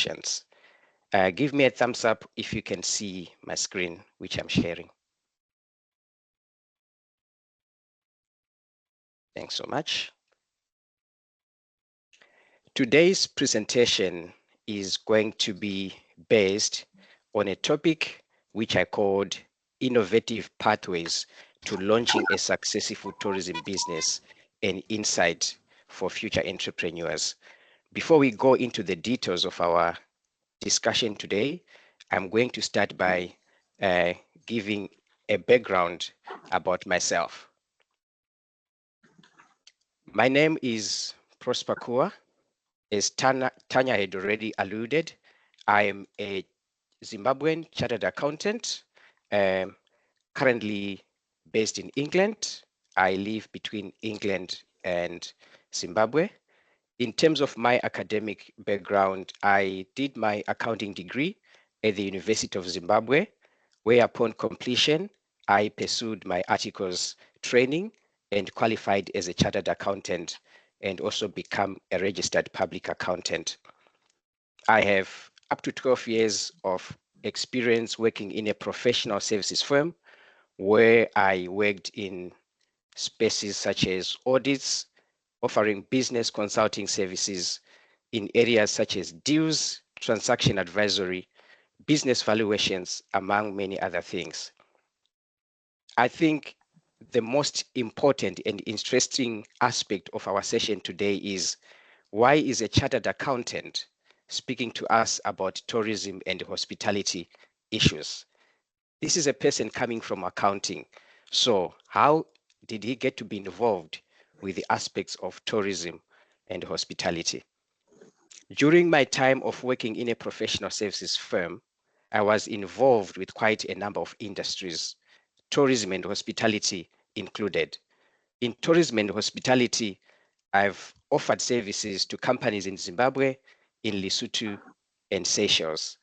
questions. Give me a thumbs up if you can see my screen, which I'm sharing. Thanks so much. Today's presentation is going to be based on a topic which I called Innovative Pathways to Launching a Successful Tourism Business and Insight for Future Entrepreneurs. Before we go into the details of our discussion today, I'm going to start by giving a background about myself. My name is Prosper Kuwa. As Tanya had already alluded, I am a Zimbabwean chartered accountant, currently based in England. I live between England and Zimbabwe. In terms of my academic background, I did my accounting degree at the University of Zimbabwe, where upon completion, I pursued my articles training and qualified as a chartered accountant and also become a registered public accountant. I have up to 12 years of experience working in a professional services firm where I worked in spaces such as audits, offering business consulting services in areas such as deals, transaction advisory, business valuations, among many other things. I think the most important and interesting aspect of our session today is why is a chartered accountant speaking to us about tourism and hospitality issues? This is a person coming from accounting. So how did he get to be involved with the aspects of tourism and hospitality? During my time of working in a professional services firm, I was involved with quite a number of industries, tourism and hospitality included. In tourism and hospitality, I've offered services to companies in Zimbabwe, in Lesotho, and Seychelles.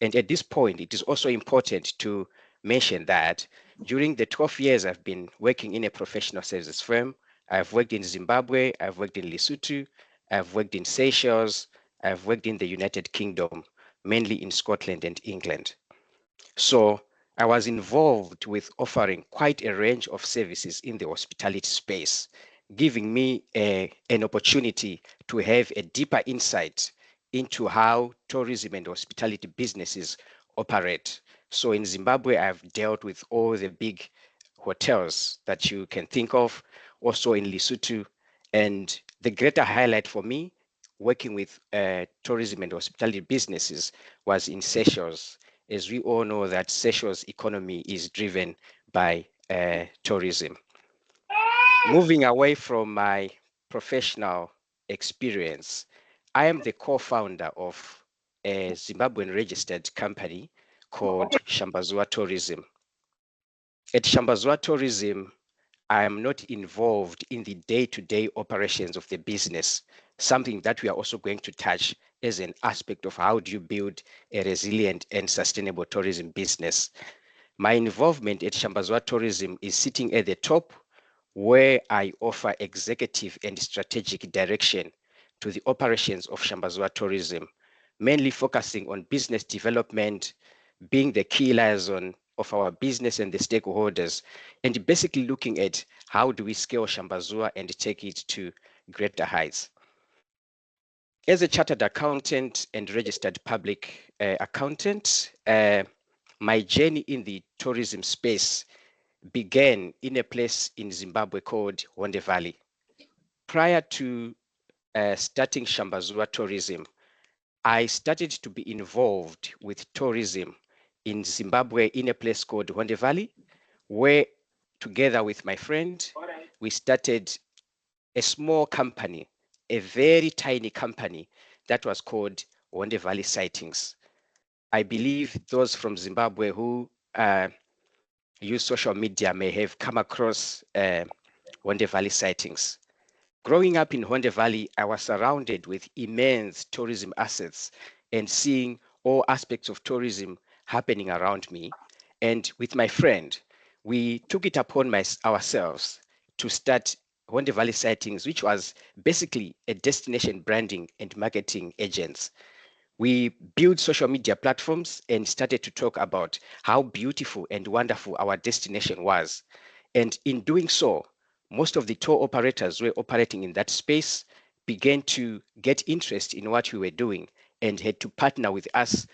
And at this point, it is also important to mention that during the 12 years I've been working in a professional services firm, I've worked in Zimbabwe, I've worked in Lesotho, I've worked in Seychelles, I've worked in the United Kingdom, mainly in Scotland and England. So I was involved with offering quite a range of services in the hospitality space, giving me an opportunity to have a deeper insight into how tourism and hospitality businesses operate. So in Zimbabwe, I've dealt with all the big hotels that you can think of, also in Lesotho. And the greater highlight for me, working with tourism and hospitality businesses, was in Seychelles, as we all know that Seychelles' economy is driven by tourism. Moving away from my professional experience, I am the co-founder of a Zimbabwean registered company called Shambazua Tourism. At Shambazua Tourism, I am not involved in the day-to-day operations of the business, something that we are also going to touch as an aspect of how do you build a resilient and sustainable tourism business. My involvement at Shambazua Tourism is sitting at the top, where I offer executive and strategic direction to the operations of Shambazua Tourism, mainly focusing on business development, being the key liaison of our business and the stakeholders, and basically looking at how do we scale Shambazua and take it to greater heights. As a chartered accountant and registered public accountant, my journey in the tourism space began in a place in Zimbabwe called Honde Valley. Prior to starting Shambazua Tourism, I started to be involved with tourism in Zimbabwe in a place called Honde Valley, where together with my friend, we started a small company, a very tiny company that was called Honde Valley Sightings. I believe those from Zimbabwe who use social media may have come across Honde Valley Sightings. Growing up in Honde Valley, I was surrounded with immense tourism assets and seeing all aspects of tourism happening around me. And with my friend, we took it upon ourselves to start Honde Valley Sightings, which was basically a destination branding and marketing agents. We built social media platforms and started to talk about how beautiful and wonderful our destination was. And in doing so, most of the tour operators who were operating in that space began to get interest in what we were doing and had to partner with us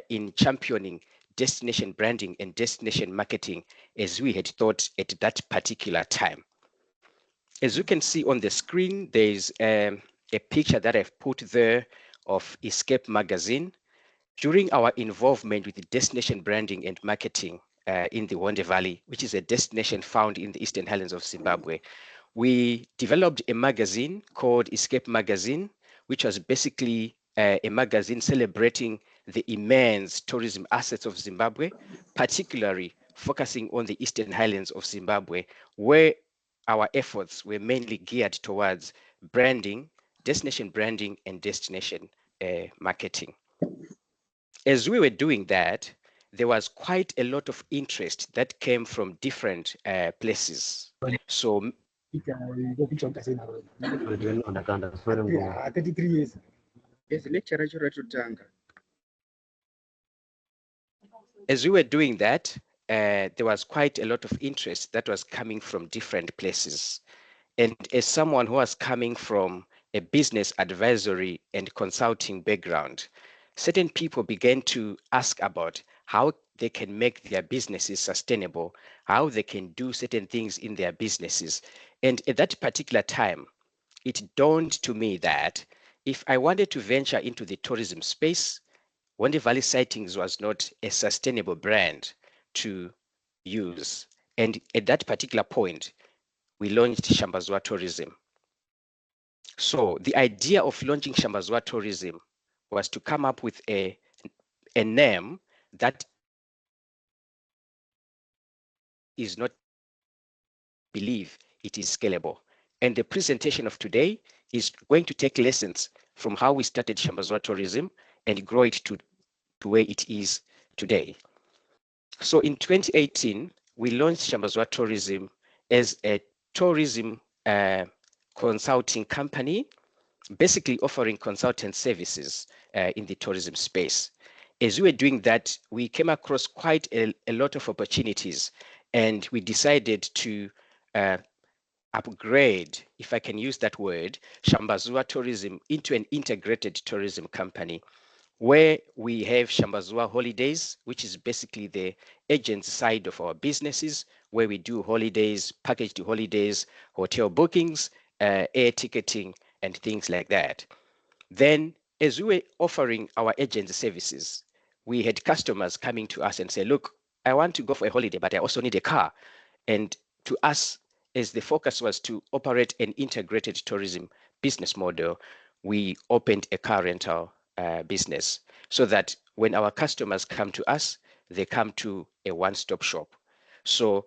in championing destination branding and destination marketing as we had thought at that particular time. As you can see on the screen, there's a picture that I've put there of Escape Magazine. During our involvement with the destination branding and marketing in the Wonde Valley, which is a destination found in the Eastern Highlands of Zimbabwe, we developed a magazine called Escape Magazine, which was basically a magazine celebrating the immense tourism assets of Zimbabwe, particularly focusing on the Eastern Highlands of Zimbabwe, where our efforts were mainly geared towards branding, destination branding, and destination marketing. As we were doing that, there was quite a lot of interest that came from different places. So as we were doing that, there was quite a lot of interest that was coming from different places. And as someone who was coming from a business advisory and consulting background, certain people began to ask about how they can make their businesses sustainable, how they can do certain things in their businesses. And at that particular time, it dawned to me that if I wanted to venture into the tourism space, Wonde Valley Sightings was not a sustainable brand to use. And at that particular point, we launched Shambazua Tourism. So the idea of launching Shambazua Tourism was to come up with a name that is not believe it is scalable. And the presentation of today is going to take lessons from how we started Shambazua Tourism and grow it to where it is today. So in 2018, we launched Shambazua Tourism as a tourism consulting company, basically offering consultant services in the tourism space. As we were doing that, we came across quite a lot of opportunities, and we decided to upgrade, if I can use that word, Shambazua Tourism into an integrated tourism company, where we have Shambazua Holidays, which is basically the agent side of our businesses, where we do holidays, packaged holidays, hotel bookings, air ticketing, and things like that. Then, as we were offering our agent services, we had customers coming to us and say, look, I want to go for a holiday, but I also need a car. And to us, as the focus was to operate an integrated tourism business model, we opened a car rental business so that when our customers come to us, they come to a one-stop shop. So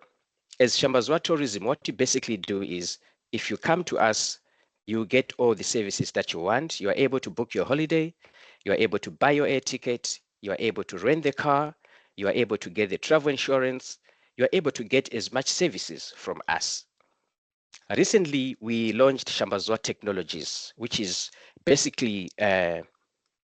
as Shambazua Tourism, what you basically do is if you come to us, you get all the services that you want. You are able to book your holiday. You are able to buy your air ticket. You are able to rent the car. You are able to get the travel insurance. You are able to get as much services from us. Recently, we launched Shambazua Technologies, which is basically an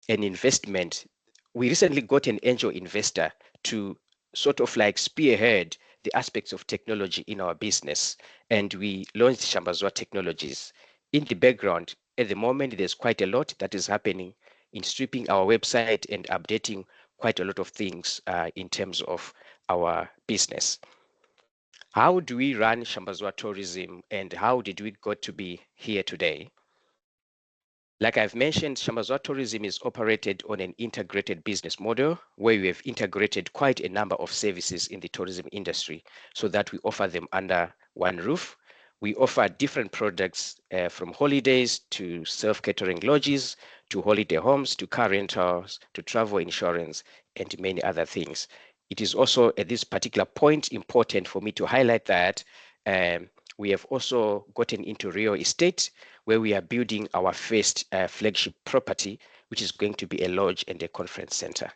investment. We recently got an angel investor to sort of like spearhead the aspects of technology in our business. And we launched Shambazua Technologies. In the background, at the moment, there's quite a lot that is happening in stripping our website and updating quite a lot of things in terms of our business. How do we run Shambazua Tourism and how did we got to be here today? Like I've mentioned, Shambazua Tourism is operated on an integrated business model where we have integrated quite a number of services in the tourism industry so that we offer them under one roof. We offer different products from holidays to self-catering lodges, to holiday homes, to car rentals, to travel insurance, and many other things. It is also at this particular point important for me to highlight that we have also gotten into real estate where we are building our first flagship property, which is going to be a lodge and a conference center.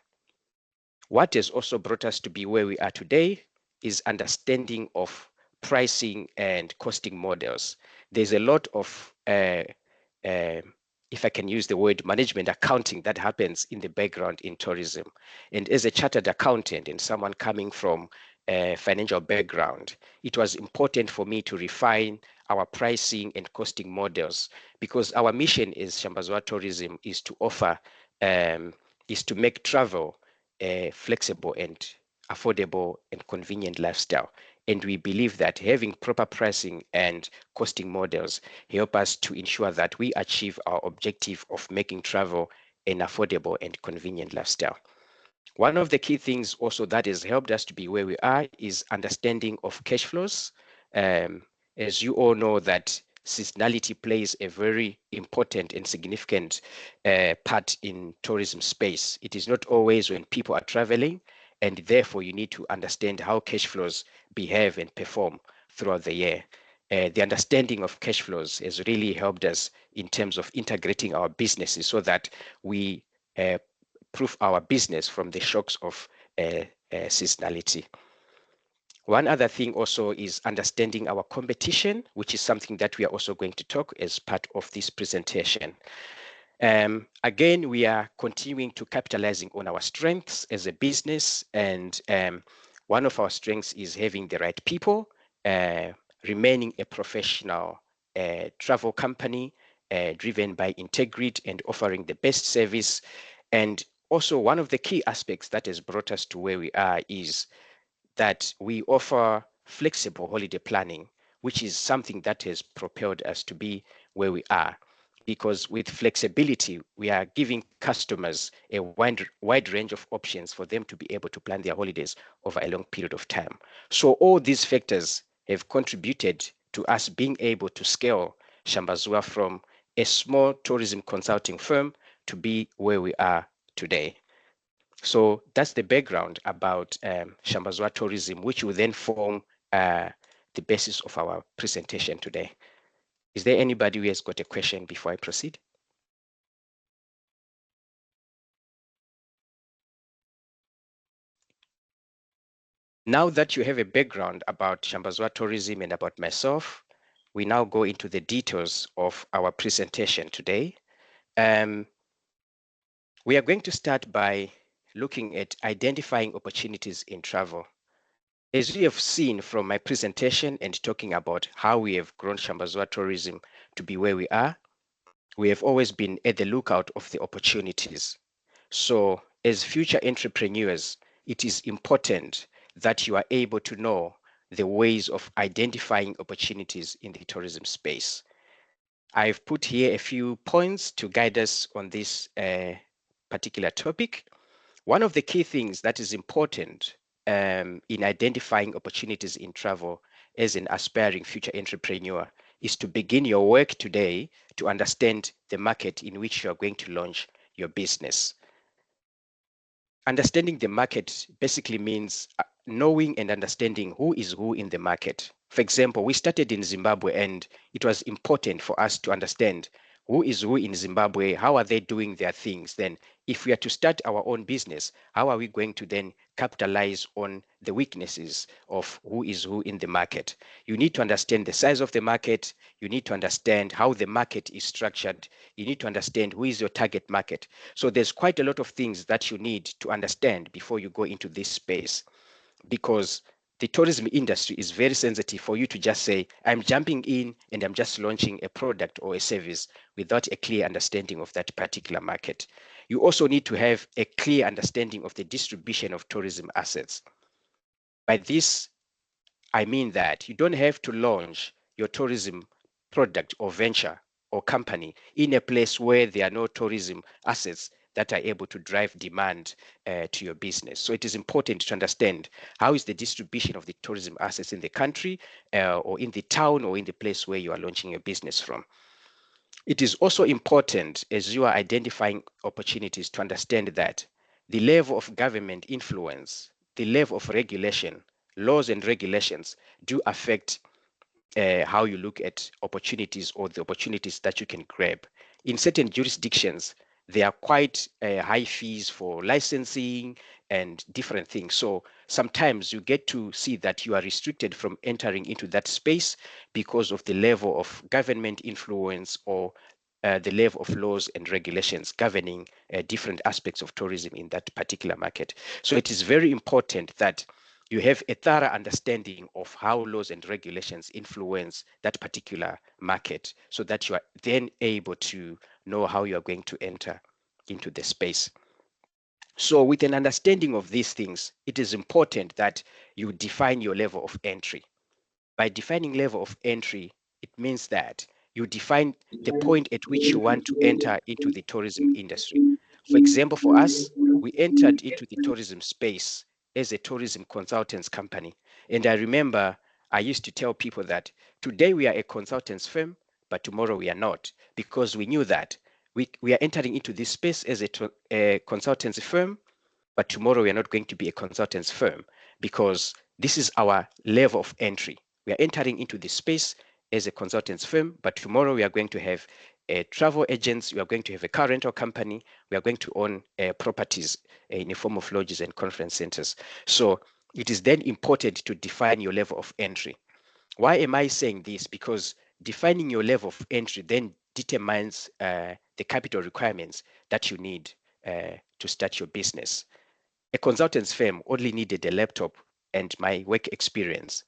What has also brought us to be where we are today is understanding of pricing and costing models. There's a lot of if I can use the word management accounting that happens in the background in tourism. And as a chartered accountant and someone coming from a financial background, it was important for me to refine our pricing and costing models, because our mission as Shambazwa Tourism is to offer, is to make travel a flexible and affordable and convenient lifestyle. And we believe that having proper pricing and costing models help us to ensure that we achieve our objective of making travel an affordable and convenient lifestyle. One of the key things also that has helped us to be where we are is understanding of cash flows. As you all know that seasonality plays a very important and significant part in tourism space. It is not always when people are traveling, and therefore you need to understand how cash flows behave and perform throughout the year. The understanding of cash flows has really helped us in terms of integrating our businesses so that we proof our business from the shocks of seasonality. One other thing also is understanding our competition, which is something that we are also going to talk as part of this presentation. Again, we are continuing to capitalizing on our strengths as a business, and one of our strengths is having the right people, remaining a professional travel company driven by integrity and offering the best service. And also one of the key aspects that has brought us to where we are is that we offer flexible holiday planning, which is something that has propelled us to be where we are. Because with flexibility, we are giving customers a wide range of options for them to be able to plan their holidays over a long period of time. So all these factors have contributed to us being able to scale Shambazwa from a small tourism consulting firm to be where we are today. So that's the background about Shambazwa Tourism, which will then form the basis of our presentation today. Is there anybody who has got a question before I proceed? Now that you have a background about Shambazwa Tourism and about myself, we now go into the details of our presentation today. We are going to start by looking at identifying opportunities in travel. As you have seen from my presentation and talking about how we have grown Shambazwa Tourism to be where we are, we have always been at the lookout of the opportunities. So as future entrepreneurs, it is important that you are able to know the ways of identifying opportunities in the tourism space. I've put here a few points to guide us on this particular topic. One of the key things that is important in identifying opportunities in travel as an aspiring future entrepreneur is to begin your work today to understand the market in which you are going to launch your business. Understanding the market basically means knowing and understanding who is who in the market. For example, we started in Zimbabwe, and it was important for us to understand who is who in Zimbabwe, how are they doing their things. Then if we are to start our own business, how are we going to then capitalize on the weaknesses of who is who in the market? You need to understand the size of the market. You need to understand how the market is structured. You need to understand who is your target market. So there's quite a lot of things that you need to understand before you go into this space, because the tourism industry is very sensitive for you to just say, I'm jumping in and I'm just launching a product or a service without a clear understanding of that particular market. You also need to have a clear understanding of the distribution of tourism assets. By this, I mean that you don't have to launch your tourism product or venture or company in a place where there are no tourism assets that are able to drive demand to your business. So it is important to understand how is the distribution of the tourism assets in the country or in the town or in the place where you are launching your business from. It is also important as you are identifying opportunities to understand that the level of government influence, the level of regulation, laws and regulations do affect how you look at opportunities or the opportunities that you can grab. In certain jurisdictions, there are quite high fees for licensing and different things. So sometimes you get to see that you are restricted from entering into that space because of the level of government influence or the level of laws and regulations governing different aspects of tourism in that particular market. So it is very important that you have a thorough understanding of how laws and regulations influence that particular market so that you are then able to know how you are going to enter into the space. So with an understanding of these things, it is important that you define your level of entry. By defining level of entry, it means that you define the point at which you want to enter into the tourism industry. For example, for us, we entered into the tourism space as a tourism consultants company. And I remember I used to tell people that today we are a consultants firm, but tomorrow we are not, because we knew that we are entering into this space as a consultancy firm, but tomorrow we are not going to be a consultants firm because this is our level of entry. We are entering into this space as a consultants firm, but tomorrow we are going to have travel agents, we are going to have a car rental company, we are going to own properties in the form of lodges and conference centers. So it is then important to define your level of entry. Why am I saying this? Because defining your level of entry then determines the capital requirements that you need to start your business. A consultant's firm only needed a laptop and my work experience.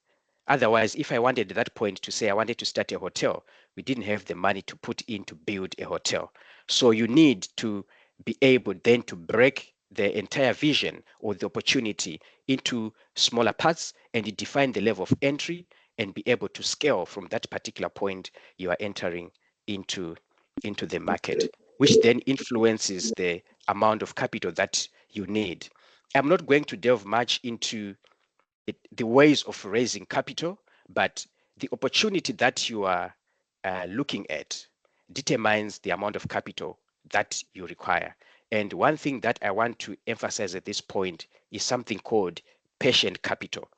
Otherwise, if I wanted at that point to say I wanted to start a hotel, we didn't have the money to put in to build a hotel. So you need to be able then to break the entire vision or the opportunity into smaller parts and define the level of entry and be able to scale from that particular point you are entering into the market, which then influences the amount of capital that you need. I'm not going to delve much into the ways of raising capital, but the opportunity that you are looking at determines the amount of capital that you require. And one thing that I want to emphasize at this point is something called patient capital.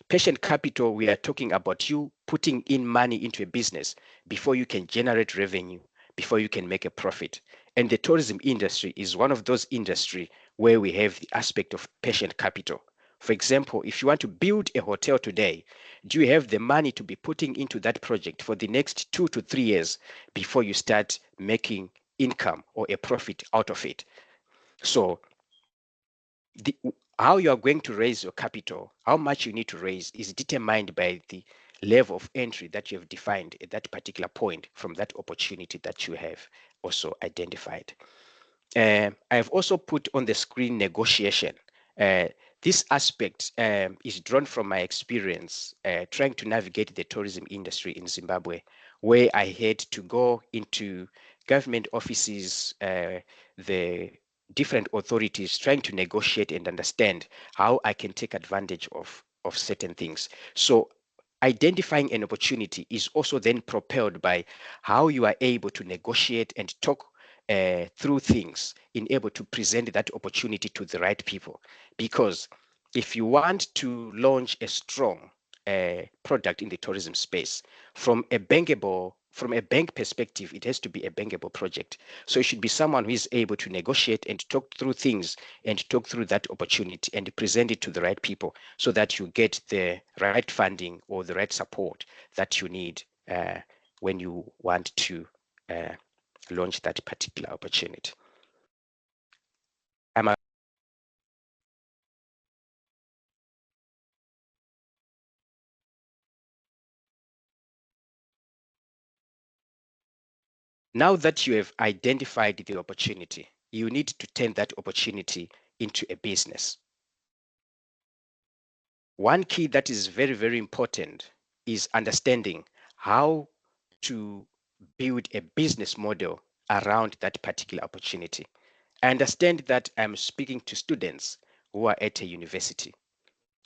Patient capital, we are talking about you putting in money into a business before you can generate revenue, before you can make a profit. And the tourism industry is one of those industries where we have the aspect of patient capital. For example, if you want to build a hotel today, do you have the money to be putting into that project for the next 2 to 3 years before you start making income or a profit out of it? So the, how you are going to raise your capital, how much you need to raise, is determined by the level of entry that you have defined at that particular point from that opportunity that you have also identified. I have also put on the screen negotiation. Uh, this aspect is drawn from my experience trying to navigate the tourism industry in Zimbabwe, where I had to go into government offices, the different authorities, trying to negotiate and understand how I can take advantage of certain things. So identifying an opportunity is also then propelled by how you are able to negotiate and talk through things in able to present that opportunity to the right people. Because if you want to launch a strong product in the tourism space, from a bank perspective, it has to be a bankable project. So it should be someone who is able to negotiate and talk through things and talk through that opportunity and present it to the right people so that you get the right funding or the right support that you need when you want to launch that particular opportunity. Now that you have identified the opportunity, you need to turn that opportunity into a business. One key that is very, very important is understanding how to build a business model around that particular opportunity. I understand that I'm speaking to students who are at a university.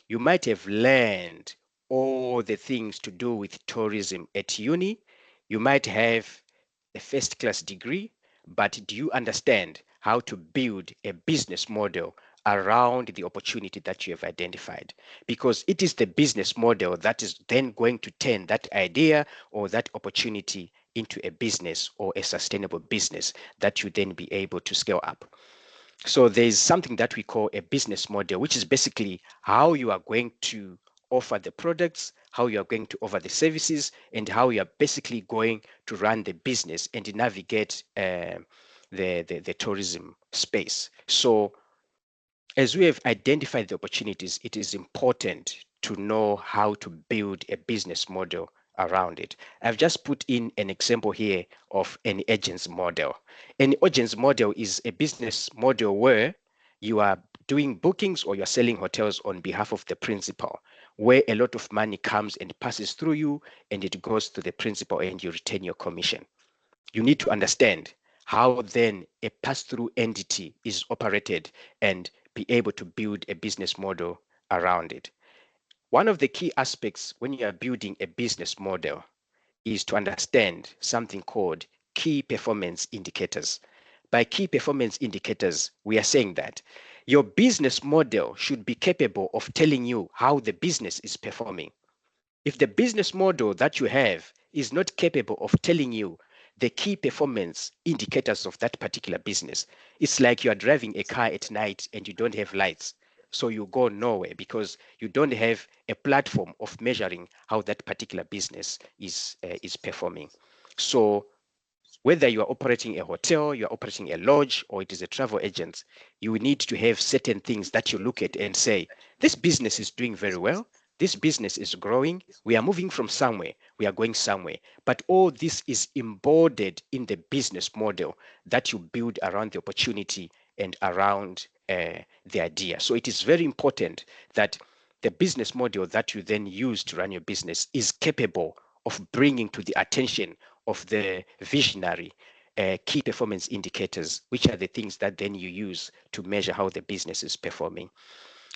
You might have learned all the things to do with tourism at uni. You might have a first class degree, but do you understand how to build a business model around the opportunity that you have identified? Because it is the business model that is then going to turn that idea or that opportunity into a business or a sustainable business that you then be able to scale up. So there's something that we call a business model, which is basically how you are going to offer the products, how you are going to offer the services, and how you are basically going to run the business and navigate the tourism space. So as we have identified the opportunities, it is important to know how to build a business model around it. I've just put in an example here of an agent's model. An agent's model is a business model where you are doing bookings or you're selling hotels on behalf of the principal, where a lot of money comes and passes through you and it goes to the principal and you retain your commission. You need to understand how then a pass-through entity is operated and be able to build a business model around it. One of the key aspects when you are building a business model is to understand something called key performance indicators. By key performance indicators, we are saying that your business model should be capable of telling you how the business is performing. If the business model that you have is not capable of telling you the key performance indicators of that particular business, it's like you are driving a car at night and you don't have lights. So you go nowhere because you don't have a platform of measuring how that particular business is performing. So whether you are operating a hotel, you are operating a lodge, or it is a travel agent, you need to have certain things that you look at and say, this business is doing very well. This business is growing. We are moving from somewhere. We are going somewhere. But all this is embodied in the business model that you build around the opportunity and around the idea. So it is very important that the business model that you then use to run your business is capable of bringing to the attention of the visionary key performance indicators, which are the things that then you use to measure how the business is performing.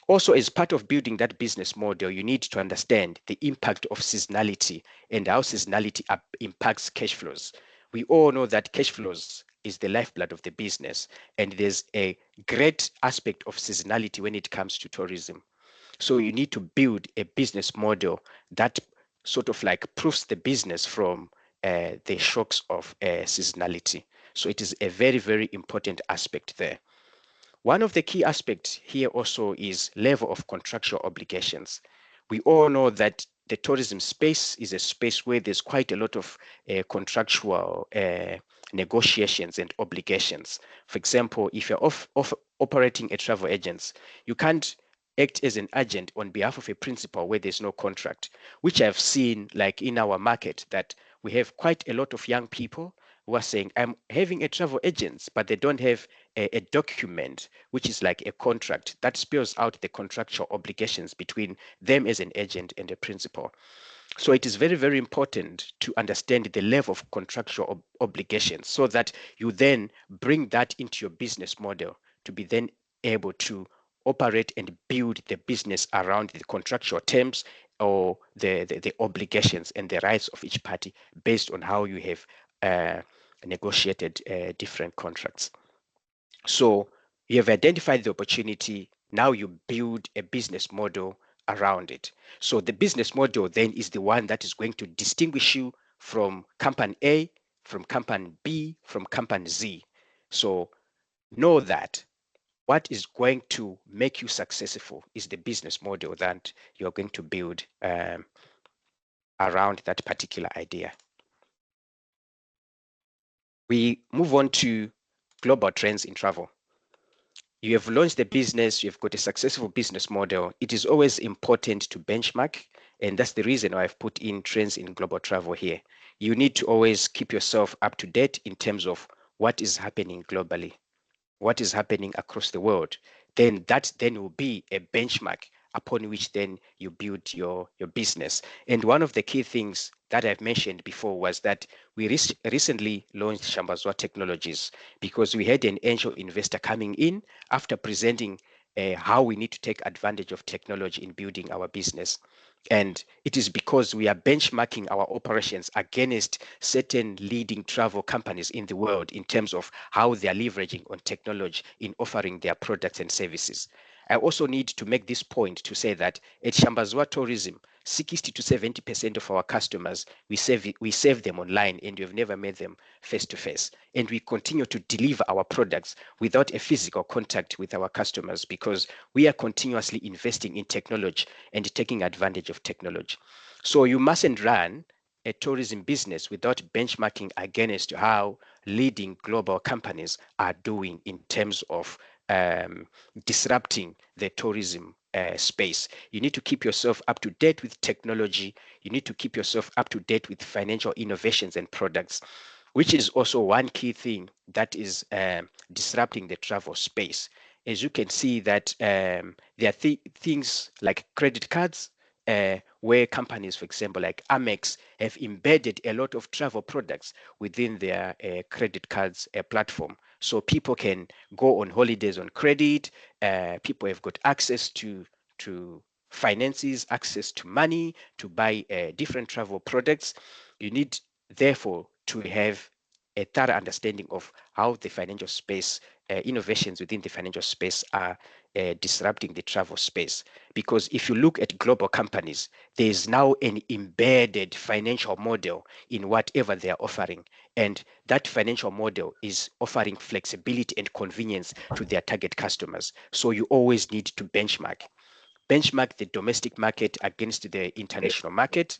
Also, as part of building that business model, you need to understand the impact of seasonality and how seasonality impacts cash flows. We all know that cash flows is the lifeblood of the business, and there's a great aspect of seasonality when it comes to tourism. So you need to build a business model that sort of like proofs the business from the shocks of seasonality. So it is a very, very important aspect there. One of the key aspects here also is level of contractual obligations. We all know that the tourism space is a space where there's quite a lot of contractual negotiations and obligations. For example, if you're operating a travel agent, you can't act as an agent on behalf of a principal where there's no contract, which I've seen like in our market that we have quite a lot of young people who are saying, I'm having a travel agent, but they don't have a document, which is like a contract that spells out the contractual obligations between them as an agent and a principal. So it is very, very important to understand the level of contractual obligations so that you then bring that into your business model to be then able to operate and build the business around the contractual terms or the obligations and the rights of each party based on how you have negotiated different contracts. So you have identified the opportunity. Now you build a business model around it. So the business model then is the one that is going to distinguish you from company A, from company B, from company Z. So know that what is going to make you successful is the business model that you're going to build around that particular idea. We move on to global trends in travel. You have launched the business, you've got a successful business model. It is always important to benchmark, and that's the reason why I've put in trends in global travel here. You need to always keep yourself up to date in terms of what is happening globally, what is happening across the world. Then that then will be a benchmark upon which then you build your business. And one of the key things that I've mentioned before was that we recently launched Shambazwa Technologies because we had an angel investor coming in after presenting how we need to take advantage of technology in building our business. And it is because we are benchmarking our operations against certain leading travel companies in the world in terms of how they are leveraging on technology in offering their products and services. I also need to make this point to say that at Shambazwa Tourism, 60 to 70% of our customers, we serve them online, and we've never met them face to face. And we continue to deliver our products without a physical contact with our customers because we are continuously investing in technology and taking advantage of technology. So you mustn't run a tourism business without benchmarking against how leading global companies are doing in terms of disrupting the tourism space. You need to keep yourself up to date with technology. You need to keep yourself up to date with financial innovations and products, which is also one key thing that is disrupting the travel space. As you can see that there are things like credit cards, where companies, for example, like Amex, have embedded a lot of travel products within their credit cards platform. So people can go on holidays on credit. People have got access to finances, access to money to buy different travel products. You need, therefore, to have a thorough understanding of how the financial space, innovations within the financial space are disrupting the travel space. Because if you look at global companies, there is now an embedded financial model in whatever they are offering. And that financial model is offering flexibility and convenience to their target customers. So you always need to benchmark the domestic market against the international market.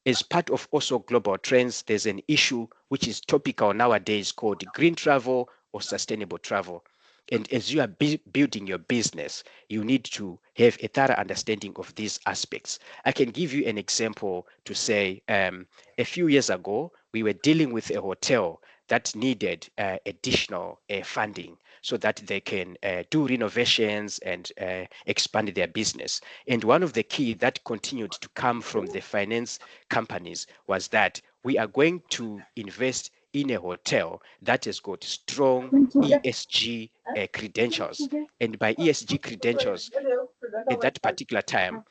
As part of also global trends, there's an issue which is topical nowadays called green travel or sustainable travel. And as you are building your business, you need to have a thorough understanding of these aspects. I can give you an example to say a few years ago, we were dealing with a hotel that needed additional funding so that they can do renovations and expand their business. And one of the key that continued to come from the finance companies was that we are going to invest in a hotel that has got strong ESG credentials. And by ESG credentials, at that particular time,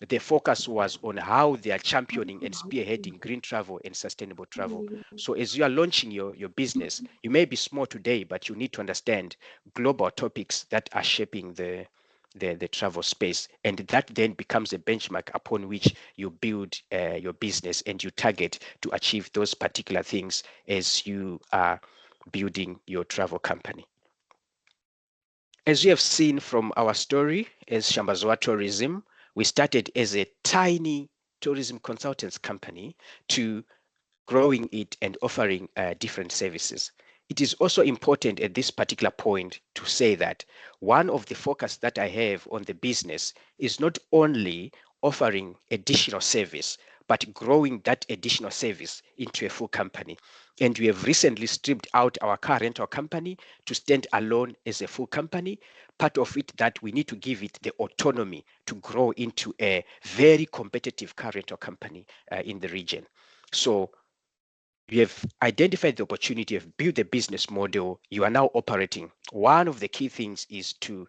the focus was on how they are championing and spearheading green travel and sustainable travel. So as you are launching your business, you may be small today, but you need to understand global topics that are shaping the travel space. And that then becomes a benchmark upon which you build your business and you target to achieve those particular things as you are building your travel company. As you have seen from our story as Shambazoa Tourism, we started as a tiny tourism consultants company to growing it and offering different services. It is also important at this particular point to say that one of the focus that I have on the business is not only offering additional service, but growing that additional service into a full company. And we have recently stripped out our car rental company to stand alone as a full company. Part of it that we need to give it the autonomy to grow into a very competitive car rental company in the region. So you have identified the opportunity, you've built the business model, you are now operating. One of the key things is to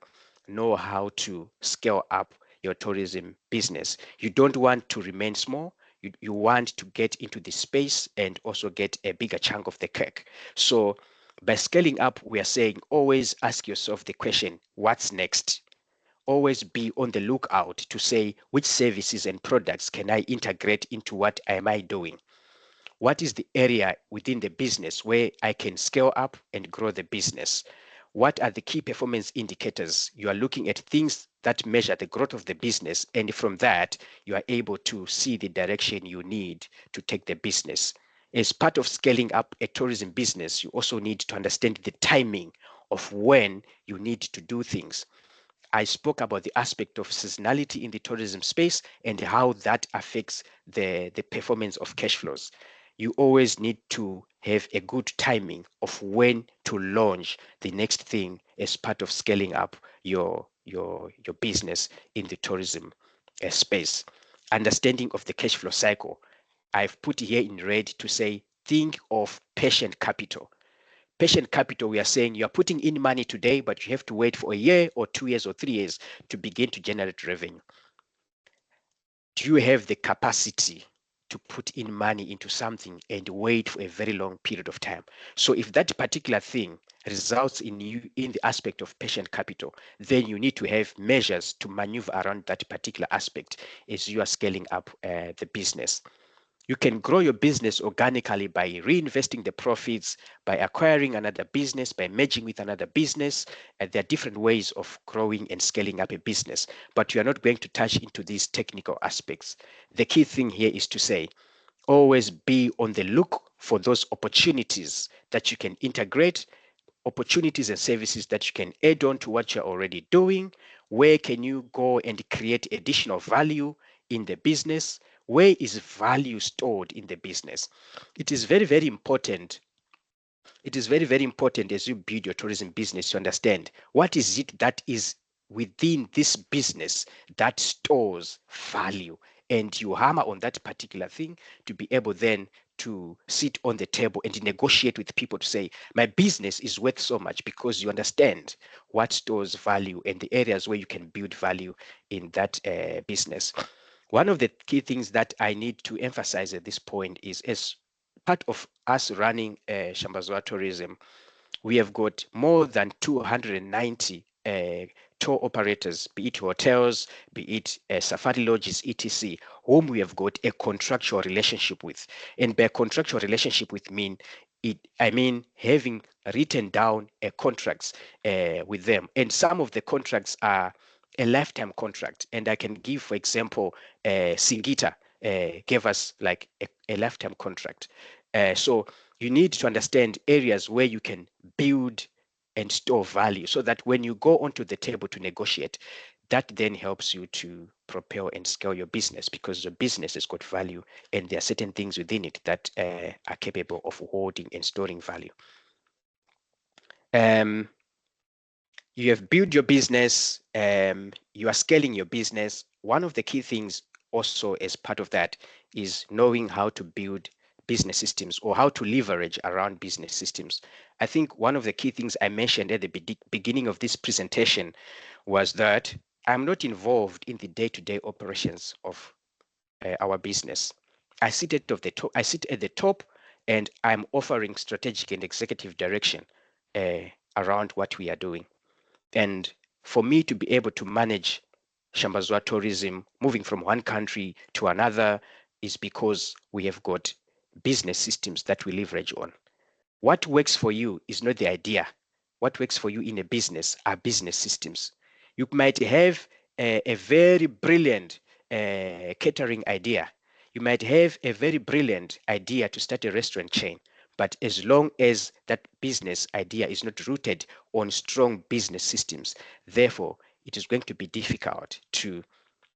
know how to scale up your tourism business. You don't want to remain small. You want to get into the space and also get a bigger chunk of the cake. So by scaling up, we are saying always ask yourself the question, what's next? Always be on the lookout to say which services and products can I integrate into what am I doing? What is the area within the business where I can scale up and grow the business? What are the key performance indicators? You are looking at things that measure the growth of the business, and from that, you are able to see the direction you need to take the business. As part of scaling up a tourism business, you also need to understand the timing of when you need to do things. I spoke about the aspect of seasonality in the tourism space and how that affects the performance of cash flows. You always need to have a good timing of when to launch the next thing as part of scaling up your business in the tourism space. Understanding of the cash flow cycle. I've put here in red to say think of patient capital. Patient capital, we are saying you are putting in money today, but you have to wait for a year or 2 years or 3 years to begin to generate revenue. Do you have the capacity to put in money into something and wait for a very long period of time? So if that particular thing results in you in the aspect of patient capital, then you need to have measures to maneuver around that particular aspect as you are scaling up the business. You can grow your business organically by reinvesting the profits, by acquiring another business, by merging with another business. There are different ways of growing and scaling up a business, but you are not going to touch into these technical aspects. The key thing here is to say, always be on the look for those opportunities that you can integrate, opportunities and services that you can add on to what you're already doing. Where can you go and create additional value in the business? Where is value stored in the business? It is very, very important. It is very, very important as you build your tourism business to understand what is it that is within this business that stores value, and you hammer on that particular thing to be able then to sit on the table and negotiate with people to say, my business is worth so much, because you understand what stores value and the areas where you can build value in that business. One of the key things that I need to emphasize at this point is, as part of us running Shambazwa Tourism, we have got more than 290 tour operators, be it hotels, be it safari lodges, etc., whom we have got a contractual relationship with. And by contractual relationship with I mean having written down contracts with them. And some of the contracts are a lifetime contract. And I can give, for example, Singita gave us like a lifetime contract. So you need to understand areas where you can build and store value, so that when you go onto the table to negotiate, that then helps you to propel and scale your business, because the business has got value and there are certain things within it that are capable of holding and storing value. You have built your business, you are scaling your business. One of the key things also as part of that is knowing how to build business systems, or how to leverage around business systems. I think one of the key things I mentioned at the beginning of this presentation was that I'm not involved in the day-to-day operations of our business. I sit at the top, and I'm offering strategic and executive direction around what we are doing. And for me to be able to manage Shambazwa tourism, moving from one country to another, is because we have got business systems that we leverage on. What works for you is not the idea. What works for you in a business are business systems. You might have a very brilliant catering idea. You might have a very brilliant idea to start a restaurant chain. But as long as that business idea is not rooted on strong business systems, therefore, it is going to be difficult to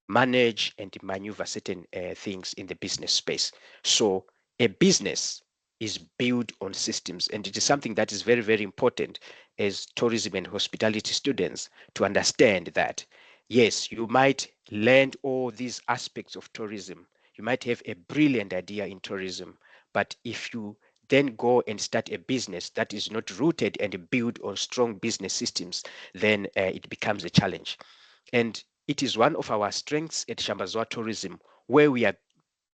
manage and maneuver certain things in the business space. So a business is built on systems, and it is something that is very, very important as tourism and hospitality students to understand that, yes, you might learn all these aspects of tourism. You might have a brilliant idea in tourism, but if you then go and start a business that is not rooted and built on strong business systems, then it becomes a challenge. And it is one of our strengths at Shambazwa Tourism, where we are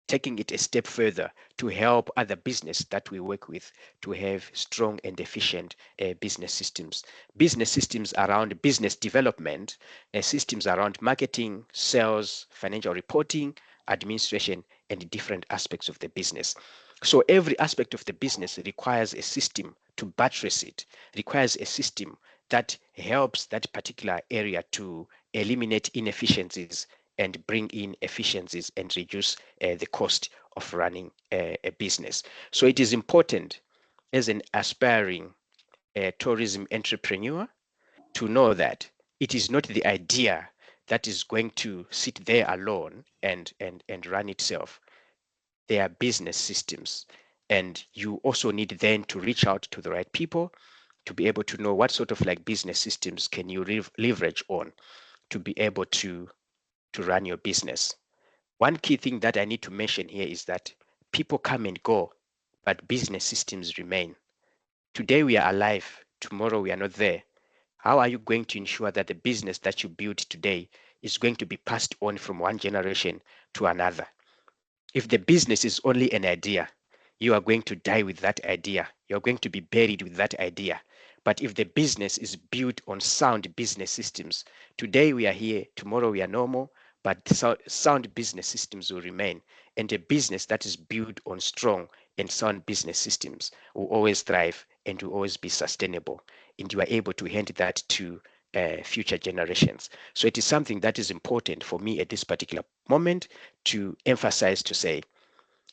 taking it a step further to help other business that we work with to have strong and efficient business systems. Business systems around business development, systems around marketing, sales, financial reporting, administration, and different aspects of the business. So every aspect of the business requires a system to buttress it, requires a system that helps that particular area to eliminate inefficiencies and bring in efficiencies and reduce the cost of running a business. So it is important as an aspiring tourism entrepreneur to know that it is not the idea that is going to sit there alone and run itself. There are business systems, and you also need then to reach out to the right people to be able to know what sort of like business systems can you leverage on to be able to run your business. One key thing that I need to mention here is that people come and go, but business systems remain. Today we are alive, tomorrow we are not there. How are you going to ensure that the business that you build today is going to be passed on from one generation to another? If the business is only an idea, you are going to die with that idea. You're going to be buried with that idea. But if the business is built on sound business systems, today we are here, tomorrow we are normal, but sound business systems will remain. And a business that is built on strong and sound business systems will always thrive and will always be sustainable. And you are able to hand that to future generations. So it is something that is important for me at this particular moment to emphasize, to say,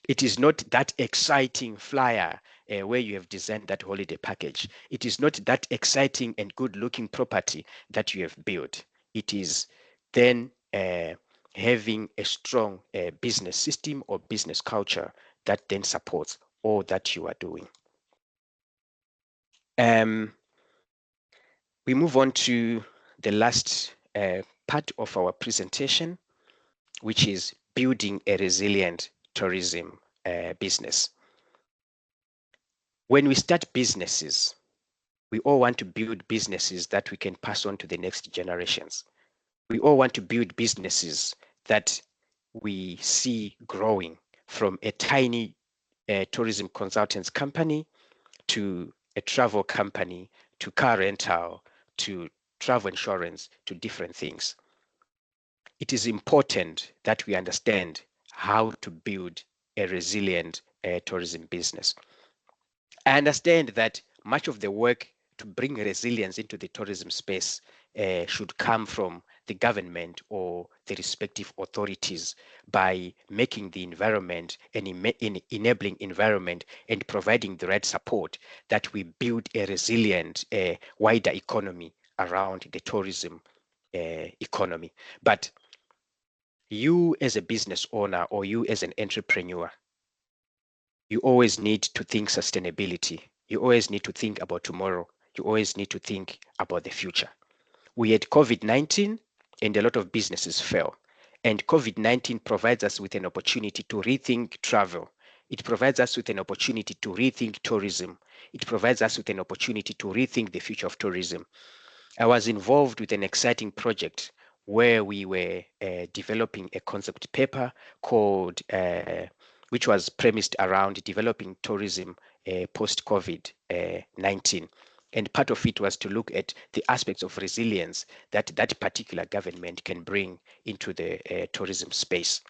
it is not that exciting flyer where you have designed that holiday package. It is not that exciting and good looking property that you have built. It is then having a strong business system or business culture that then supports all that you are doing. We move on to the last part of our presentation, which is building a resilient tourism business. When we start businesses, we all want to build businesses that we can pass on to the next generations. We all want to build businesses that we see growing from a tiny tourism consultants company to a travel company to car rental to travel insurance to different things. It is important that we understand how to build a resilient tourism business. I understand that much of the work to bring resilience into the tourism space should come from the government or the respective authorities by making the environment an enabling environment and providing the right support that we build a resilient wider economy around the tourism economy. But you as a business owner or you as an entrepreneur, you always need to think sustainability. You always need to think about tomorrow. You always need to think about the future. We had COVID-19 and a lot of businesses fell. And COVID-19 provides us with an opportunity to rethink travel. It provides us with an opportunity to rethink tourism. It provides us with an opportunity to rethink the future of tourism. I was involved with an exciting project where we were developing a concept paper called which was premised around developing tourism post-COVID-19. And part of it was to look at the aspects of resilience that that particular government can bring into the tourism space.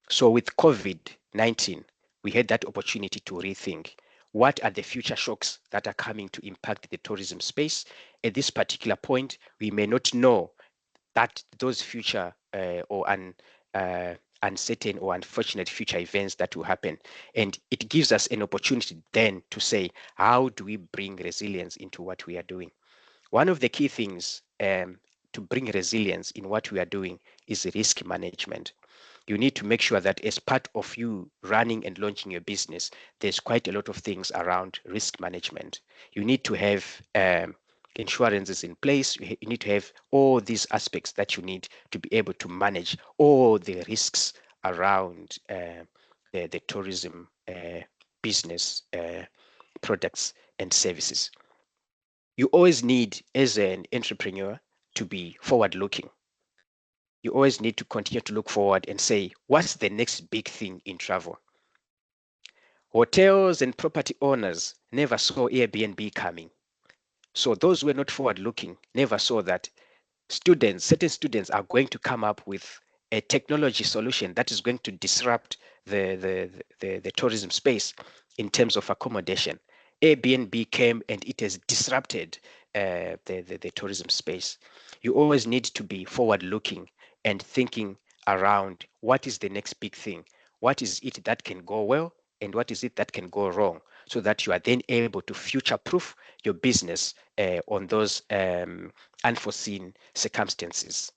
So with COVID-19, we had that opportunity to rethink what are the future shocks that are coming to impact the tourism space. At this particular point, we may not know that those future or uncertain or unfortunate future events that will happen. And it gives us an opportunity then to say, how do we bring resilience into what we are doing? One of the key things to bring resilience in what we are doing is risk management. You need to make sure that as part of you running and launching your business, there's quite a lot of things around risk management. You need to have insurances in place. You need to have all these aspects that you need to be able to manage all the risks around the tourism business products and services. You always need, as an entrepreneur, to be forward looking. You always need to continue to look forward and say, what's the next big thing in travel? Hotels and property owners never saw Airbnb coming. So those who were not forward looking never saw that certain students are going to come up with a technology solution that is going to disrupt the tourism space in terms of accommodation. Airbnb came and it has disrupted the tourism space. You always need to be forward looking and thinking around what is the next big thing, what is it that can go well and what is it that can go wrong, so that you are then able to future proof your business on those unforeseen circumstances.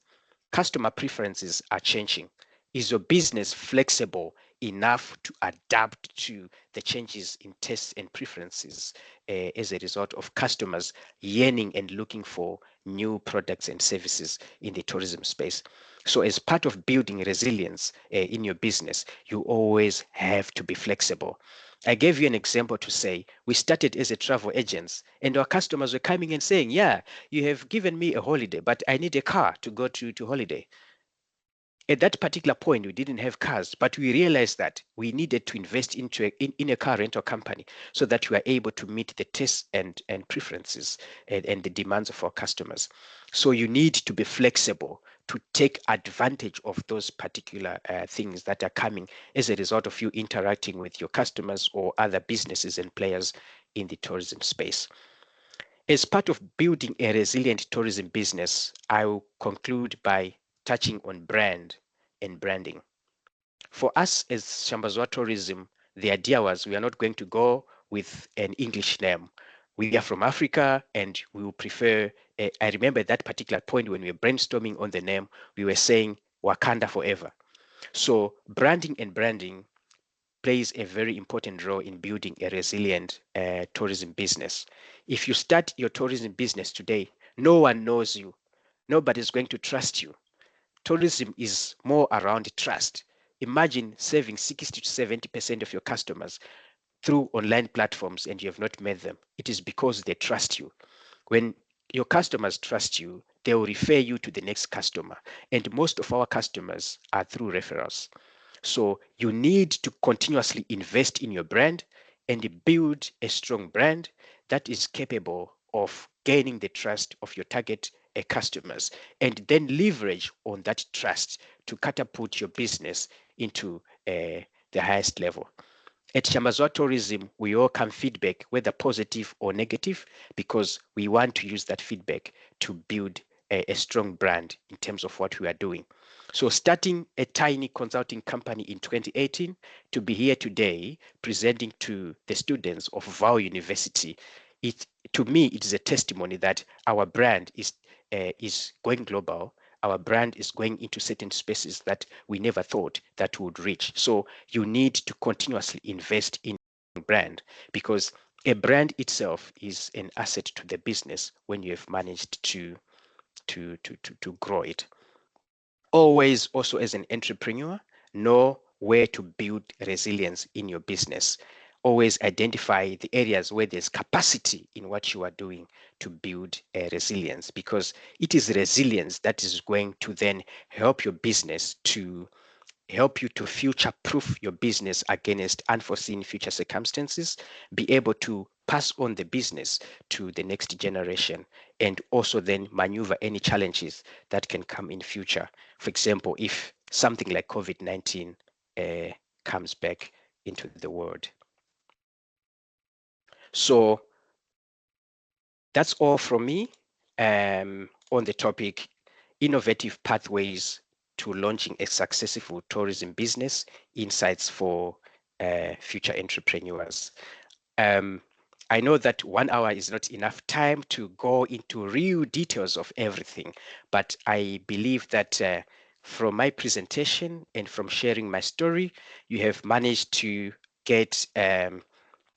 Customer preferences are changing. Is your business flexible enough to adapt to the changes in tastes and preferences as a result of customers yearning and looking for new products and services in the tourism space? So as part of building resilience in your business, you always have to be flexible. I gave you an example to say we started as a travel agents and our customers were coming and saying, yeah, you have given me a holiday, but I need a car to go to holiday. At that particular point, we didn't have cars, but we realized that we needed to invest in a car rental company so that we are able to meet the tastes and preferences and the demands of our customers. So you need to be flexible to take advantage of those particular things that are coming as a result of you interacting with your customers or other businesses and players in the tourism space. As part of building a resilient tourism business, I will conclude by touching on brand and branding. For us as Shambazwa Tourism, the idea was we are not going to go with an English name. We are from Africa and we will prefer, I remember at that particular point when we were brainstorming on the name, we were saying Wakanda forever. So branding plays a very important role in building a resilient tourism business. If you start your tourism business today, no one knows you. Nobody's going to trust you. Tourism is more around trust. Imagine saving 60 to 70% of your customers through online platforms and you have not met them. It is because they trust you. When your customers trust you, they will refer you to the next customer. And most of our customers are through referrals. So you need to continuously invest in your brand and build a strong brand that is capable of gaining the trust of your target customers and then leverage on that trust to catapult your business into the highest level. At Shambazwa Tourism, we welcome feedback, whether positive or negative, because we want to use that feedback to build a strong brand in terms of what we are doing. So starting a tiny consulting company in 2018 to be here today presenting to the students of Vaal University, to me, it is a testimony that our brand is going global. Our brand is going into certain spaces that we never thought that would reach. So you need to continuously invest in brand because a brand itself is an asset to the business when you have managed to grow it. Always also as an entrepreneur, know where to build resilience in your business. Always identify the areas where there's capacity in what you are doing to build a resilience because it is resilience that is going to then help your business to help you to future proof your business against unforeseen future circumstances, be able to pass on the business to the next generation, and also then maneuver any challenges that can come in future. For example, if something like COVID-19 comes back into the world. So that's all from me on the topic, innovative pathways to launching a successful tourism business, insights for future entrepreneurs. I know that 1 hour is not enough time to go into real details of everything, but I believe that from my presentation and from sharing my story, you have managed to get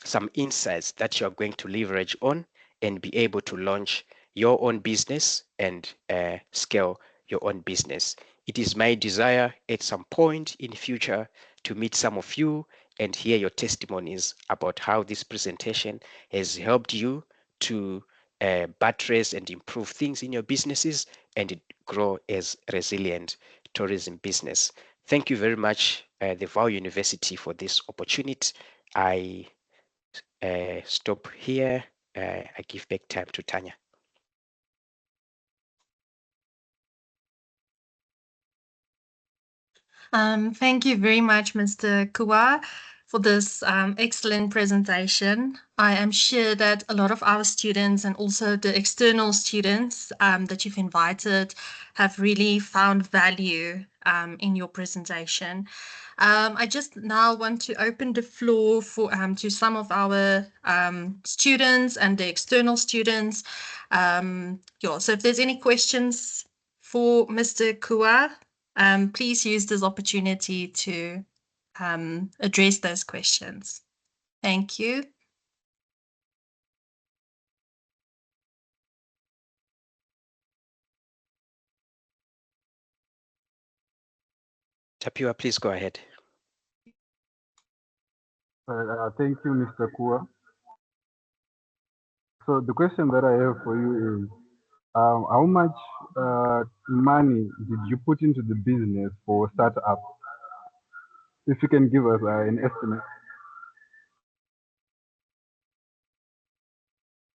some insights that you're going to leverage on and be able to launch your own business and scale your own business. It is my desire at some point in future to meet some of you and hear your testimonies about how this presentation has helped you to buttress and improve things in your businesses and grow as resilient tourism business. Thank you very much, the Vaal University, for this opportunity. I stop here. I give back time to Tanya. Thank you very much, Mr. Kuwa, for this excellent presentation. I am sure that a lot of our students and also the external students that you've invited have really found value in your presentation. I just now want to open the floor for to some of our students and the external students. So if there's any questions for Mr. Kuwa, please use this opportunity to address those questions. Thank you. Tapua, please go ahead. Thank you, Mr. Kuwa. So the question that I have for you is, How much money did you put into the business for startup? If you can give us an estimate.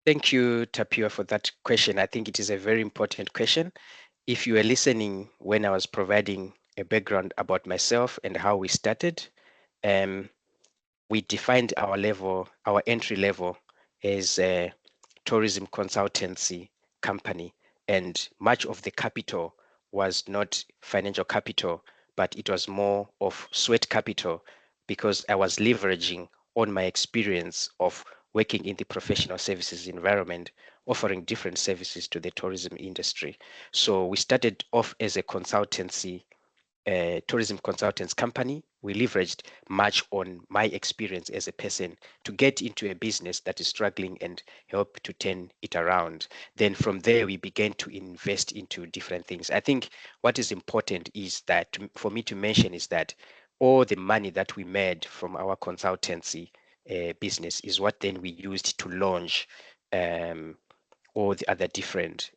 Thank you, Tapio, for that question. I think it is a very important question. If you were listening when I was providing a background about myself and how we started, um, we defined our level, our entry level, as a tourism consultancy company, and much of the capital was not financial capital, but it was more of sweat capital because I was leveraging on my experience of working in the professional services environment, offering different services to the tourism industry. So we started off as a consultancy tourism consultants company. We leveraged much on my experience as a person to get into a business that is struggling and help to turn it around. Then from there, we began to invest into different things. I think what is important is that for me to mention is that all the money that we made from our consultancy business is what then we used to launch all the other different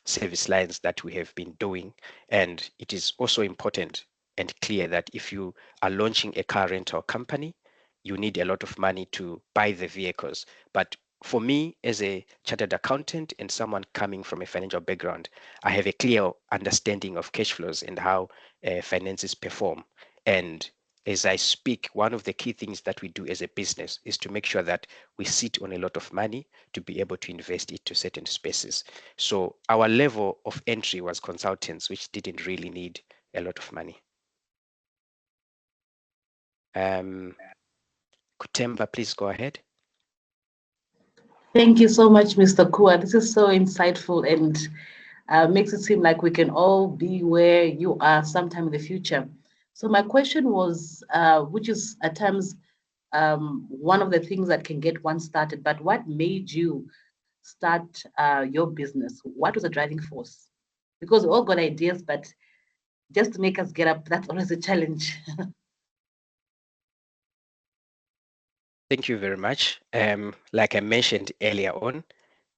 service lines that we have been doing. And it is also important and clear that if you are launching a car rental company, you need a lot of money to buy the vehicles. But for me, as a chartered accountant and someone coming from a financial background, I have a clear understanding of cash flows and how finances perform. And as I speak, one of the key things that we do as a business is to make sure that we sit on a lot of money to be able to invest it to certain spaces. So our level of entry was consultants, which didn't really need a lot of money. Kutemba, please go ahead. Thank you so much, Mr. Kuwa. This is so insightful and makes it seem like we can all be where you are sometime in the future. So my question was, which is at times one of the things that can get one started, but what made you start your business? What was the driving force? Because we all got ideas, but just to make us get up, that's always a challenge. Thank you very much. Like I mentioned earlier on,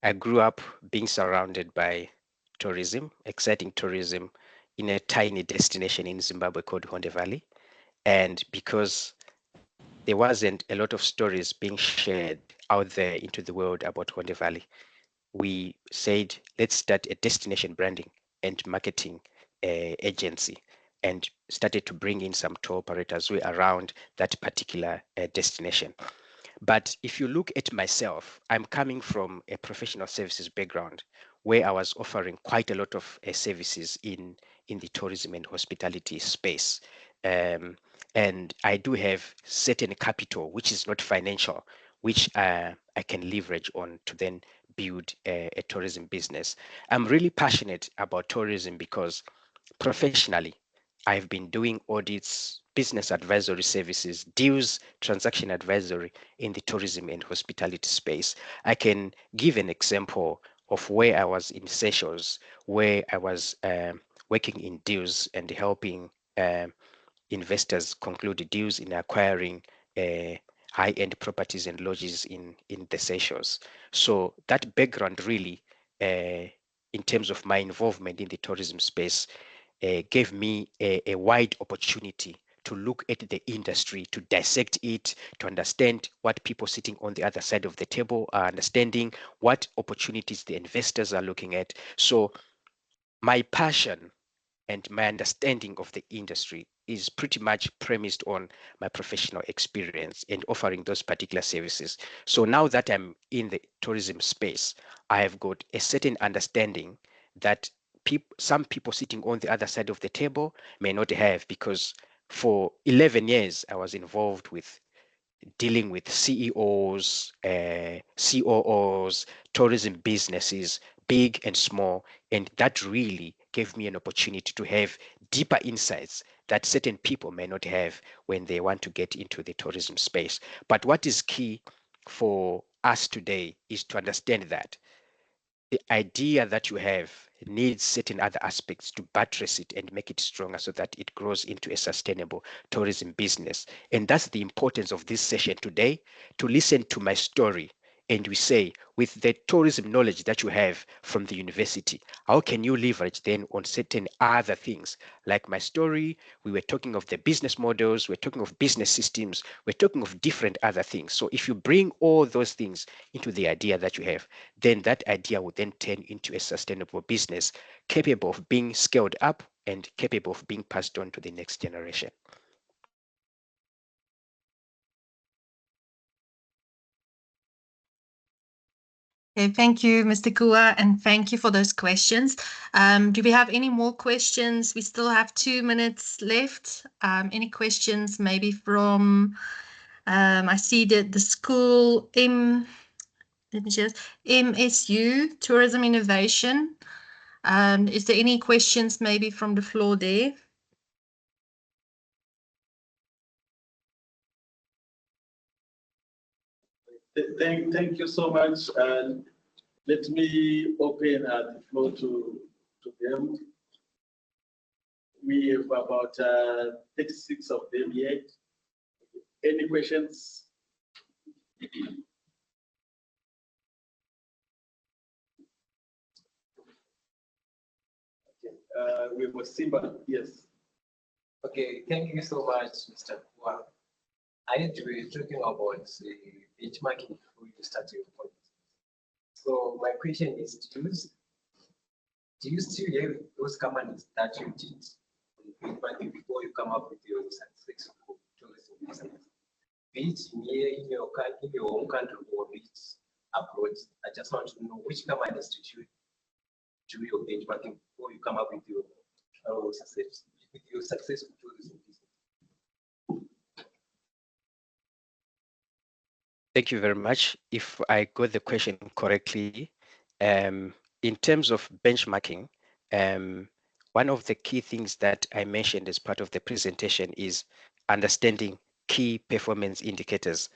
I grew up being surrounded by tourism, exciting tourism in a tiny destination in Zimbabwe called Honde Valley. And because there wasn't a lot of stories being shared out there into the world about Honde Valley, we said, let's start a destination branding and marketing agency, and started to bring in some tour operators who are around that particular destination. But if you look at myself, I'm coming from a professional services background where I was offering quite a lot of services in the tourism and hospitality space. And I do have certain capital, which is not financial, which I can leverage on to then build a tourism business. I'm really passionate about tourism because professionally, I've been doing audits, business advisory services, deals, transaction advisory in the tourism and hospitality space. I can give an example of where I was in Seychelles, where I was working in deals and helping investors conclude deals in acquiring high-end properties and lodges in the Seychelles. So that background really, in terms of my involvement in the tourism space, gave me a wide opportunity to look at the industry, to dissect it, to understand what people sitting on the other side of the table are understanding, what opportunities the investors are looking at. So my passion and my understanding of the industry is pretty much premised on my professional experience and offering those particular services. So now that I'm in the tourism space, I have got a certain understanding that some people sitting on the other side of the table may not have, because for 11 years I was involved with dealing with CEOs, COOs, tourism businesses, big and small. And that really gave me an opportunity to have deeper insights that certain people may not have when they want to get into the tourism space. But what is key for us today is to understand that the idea that you have needs certain other aspects to buttress it and make it stronger so that it grows into a sustainable tourism business. And that's the importance of this session today, to listen to my story and we say, with the tourism knowledge that you have from the university, how can you leverage then on certain other things? Like my story, we were talking of the business models, we're talking of business systems, we're talking of different other things. So if you bring all those things into the idea that you have, then that idea will then turn into a sustainable business capable of being scaled up and capable of being passed on to the next generation. Okay, thank you, Mr. Kuwa, and thank you for those questions. Do we have any more questions? We still have 2 minutes left. Any questions maybe from, I see that the school let me just, MSU, Tourism Innovation. Is there any questions maybe from the floor there? Thank you so much. Let me open the floor to them. We have about 36 of them here. Any questions? We have Simba, yes. Okay, thank you so much, Mr. Kuwa. I need to be talking about benchmarking before you start your point. So my question is, do you still have those companies that you did benchmarking before you come up with your successful tourism business? Be it here in your own country or be it abroad. I just want to know which companies did you do your benchmarking before you come up with your successful tourism business. Thank you very much. If I got the question correctly, in terms of benchmarking, one of the key things that I mentioned as part of the presentation is understanding key performance indicators,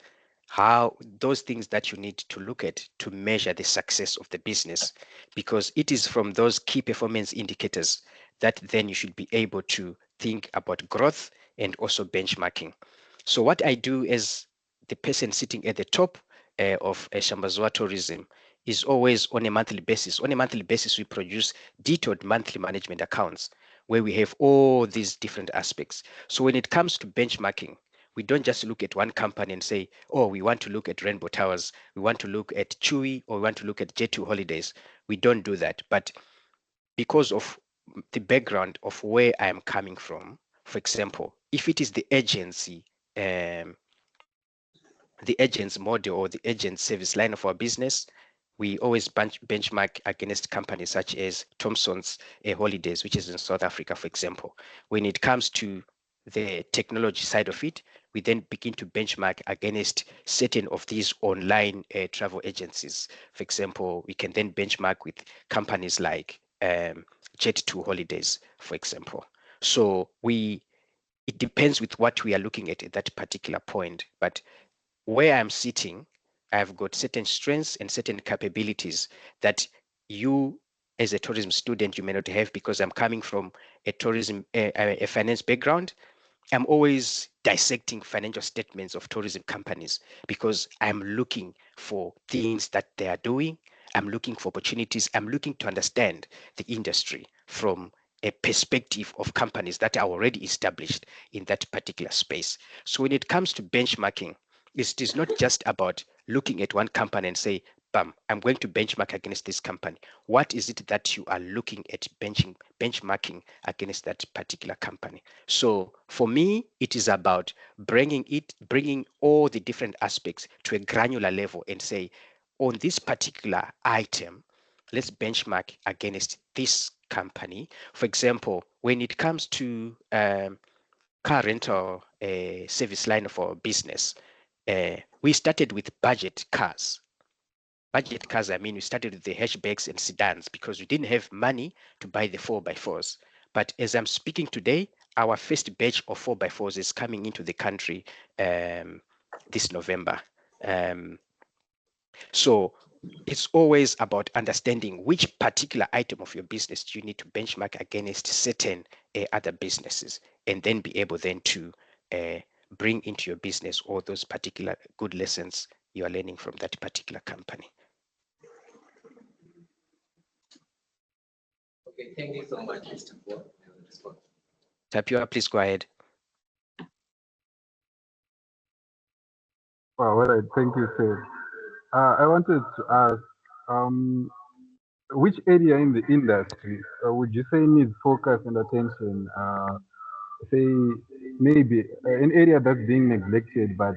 how those things that you need to look at to measure the success of the business, because it is from those key performance indicators that then you should be able to think about growth and also benchmarking. So what I do as the person sitting at the top of Shambazua Tourism is always on a monthly basis. On a monthly basis, we produce detailed monthly management accounts where we have all these different aspects. So when it comes to benchmarking, we don't just look at one company and say, oh, we want to look at Rainbow Towers, we want to look at Chewy, or we want to look at J2 Holidays. We don't do that. But because of the background of where I am coming from, for example, if it is the agency, the agent's model or the agent service line of our business, we always benchmark against companies such as Thomson's Holidays, which is in South Africa, for example. When it comes to the technology side of it, we then begin to benchmark against certain of these online travel agencies. For example, we can then benchmark with companies like Jet2 Holidays, for example. So it depends with what we are looking at that particular point. But where I'm sitting, I've got certain strengths and certain capabilities that you as a tourism student, you may not have, because I'm coming from a finance background. I'm always dissecting financial statements of tourism companies because I'm looking for things that they are doing. I'm looking for opportunities. I'm looking to understand the industry from a perspective of companies that are already established in that particular space. So when it comes to benchmarking, it is not just about looking at one company and say, bam, I'm going to benchmark against this company. What is it that you are looking at benchmarking against that particular company? So for me, it is about bringing all the different aspects to a granular level and say, on this particular item, let's benchmark against this company. For example, when it comes to car rental service line of our business, we started with budget cars. Budget cars, I mean, we started with the hatchbacks and sedans because we didn't have money to buy the 4x4s. But as I'm speaking today, our first batch of 4x4s is coming into the country this November. So it's always about understanding which particular item of your business you need to benchmark against certain other businesses, and then be able then to bring into your business all those particular good lessons you are learning from that particular company. Okay, thank you so much, Mr. Kuwa, for your response. Tapiola, please go ahead. Oh, all right, thank you, sir. I wanted to ask, which area in the industry would you say needs focus and attention? Say maybe an area that's being neglected but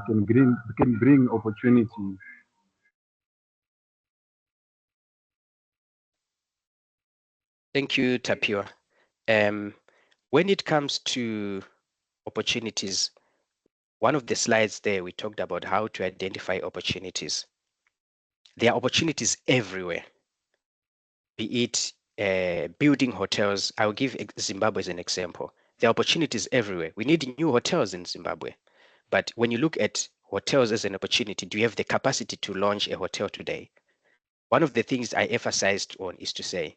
can bring opportunity. Thank you, Tapiola. When it comes to opportunities, one of the slides there, we talked about how to identify opportunities. There are opportunities everywhere, be it building hotels. I'll give Zimbabwe as an example. There are opportunities everywhere. We need new hotels in Zimbabwe. But when you look at hotels as an opportunity, do you have the capacity to launch a hotel today? One of the things I emphasized on is to say,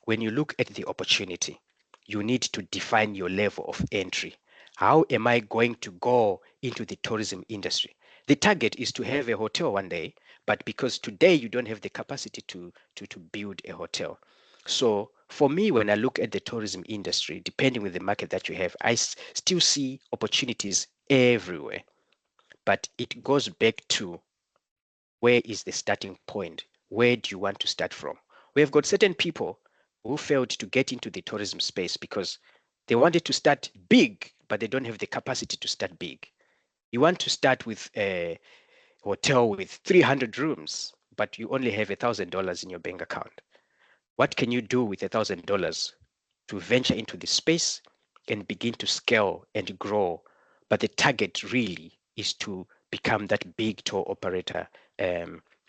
when you look at the opportunity, you need to define your level of entry. How am I going to go into the tourism industry? The target is to have a hotel one day, but because today you don't have the capacity to build a hotel. So for me, when I look at the tourism industry, depending on the market that you have, I still see opportunities everywhere. But it goes back to, where is the starting point? Where do you want to start from? We have got certain people who failed to get into the tourism space because they wanted to start big, but they don't have the capacity to start big. You want to start with a hotel with 300 rooms, but you only have $1,000 in your bank account. What can you do with $1,000 to venture into this space and begin to scale and grow? But the target really is to become that big tour operator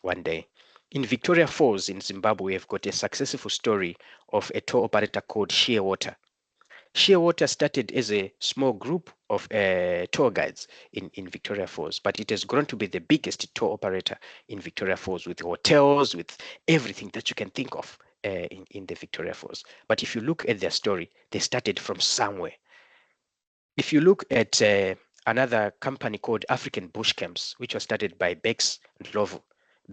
one day. In Victoria Falls in Zimbabwe, we have got a successful story of a tour operator called Shearwater. Shearwater started as a small group of tour guides in Victoria Falls, but it has grown to be the biggest tour operator in Victoria Falls, with hotels, with everything that you can think of in the Victoria Falls. But if you look at their story, they started from somewhere. If you look at another company called African Bush Camps, which was started by Bex Ndlovu.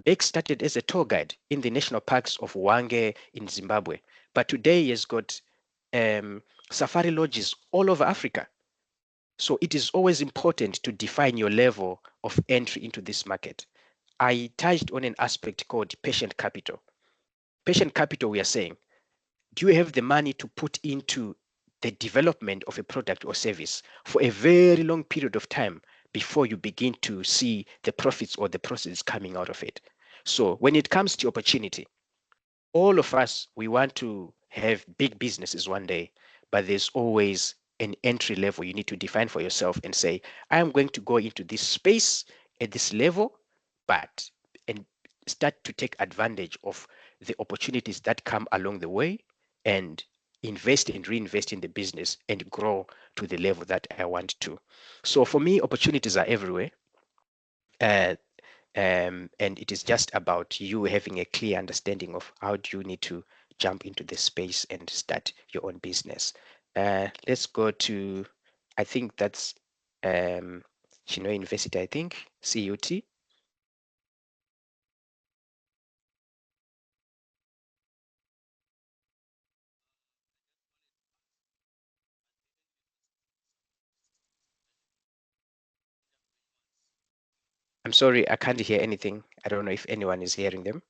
Bex started as a tour guide in the national parks of Hwange in Zimbabwe, but today he has got safari lodges all over Africa. So it is always important to define your level of entry into this market. I touched on an aspect called patient capital. Patient capital, we are saying, do you have the money to put into the development of a product or service for a very long period of time before you begin to see the profits or the proceeds coming out of it? So when it comes to opportunity, all of us, we want to have big businesses one day, but there's always an entry level you need to define for yourself and say, I'm going to go into this space at this level, but and start to take advantage of the opportunities that come along the way and invest and reinvest in the business and grow to the level that I want to. So for me, opportunities are everywhere. And it is just about you having a clear understanding of how do you need to jump into the space and start your own business. Let's go to, I think that's Chinhoyi University, I think, CUT. I'm sorry, I can't hear anything. I don't know if anyone is hearing them.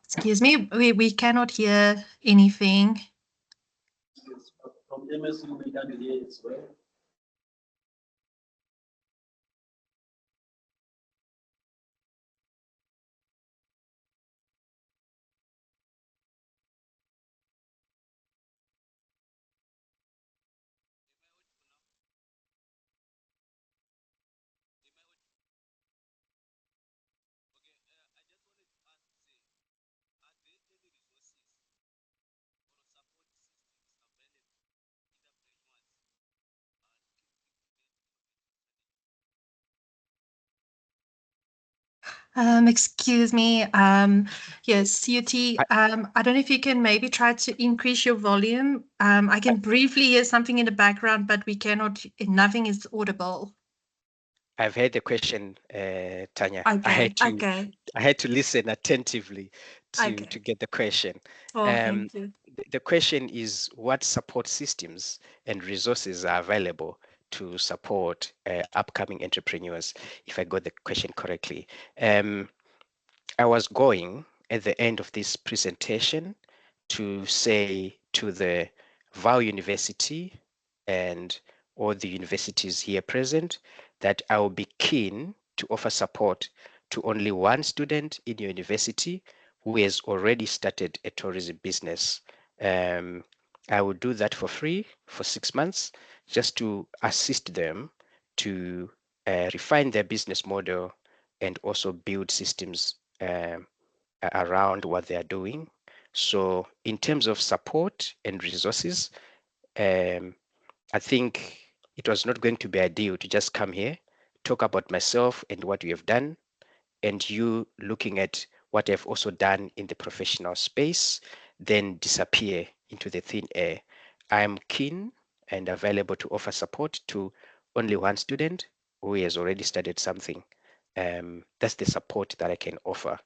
Excuse me, we cannot hear anything. Yes, from MSU, we can hear as well. Excuse me. Yes, CUT. I don't know if you can maybe try to increase your volume. I can briefly hear something in the background, but we cannot. Nothing is audible. I've heard the question, Tanya. Okay. Okay. I had to listen attentively to Okay. get the question. Oh, Um, thank you. the question is, what support systems and resources are available to support upcoming entrepreneurs? If I got the question correctly, I was going at the end of this presentation to say to the Vaal University and all the universities here present that I will be keen to offer support to only one student in your university who has already started a tourism business. I will do that for free for 6 months just to assist them to refine their business model and also build systems around what they are doing. So in terms of support and resources, I think it was not going to be ideal to just come here, talk about myself and what we have done, and you looking at what I've also done in the professional space, then disappear into the thin air. I am keen and available to offer support to only one student who has already started something. That's the support that I can offer.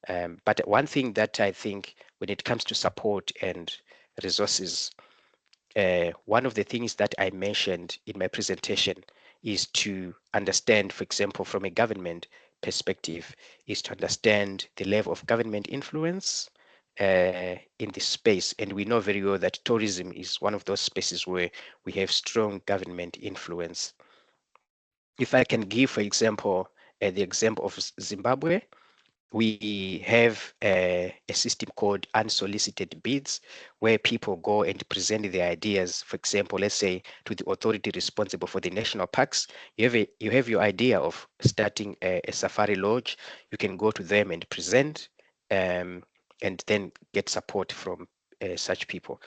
But one thing that I think when it comes to support and resources, one of the things that I mentioned in my presentation is to understand, for example, from a government perspective, is to understand the level of government influence in this space. And we know very well that tourism is one of those spaces where we have strong government influence. If I can give, for example, the example of Zimbabwe, we have a system called unsolicited bids where people go and present their ideas. For example, let's say to the authority responsible for the national parks, you have your idea of starting a safari lodge. You can go to them and present and then get support from such people.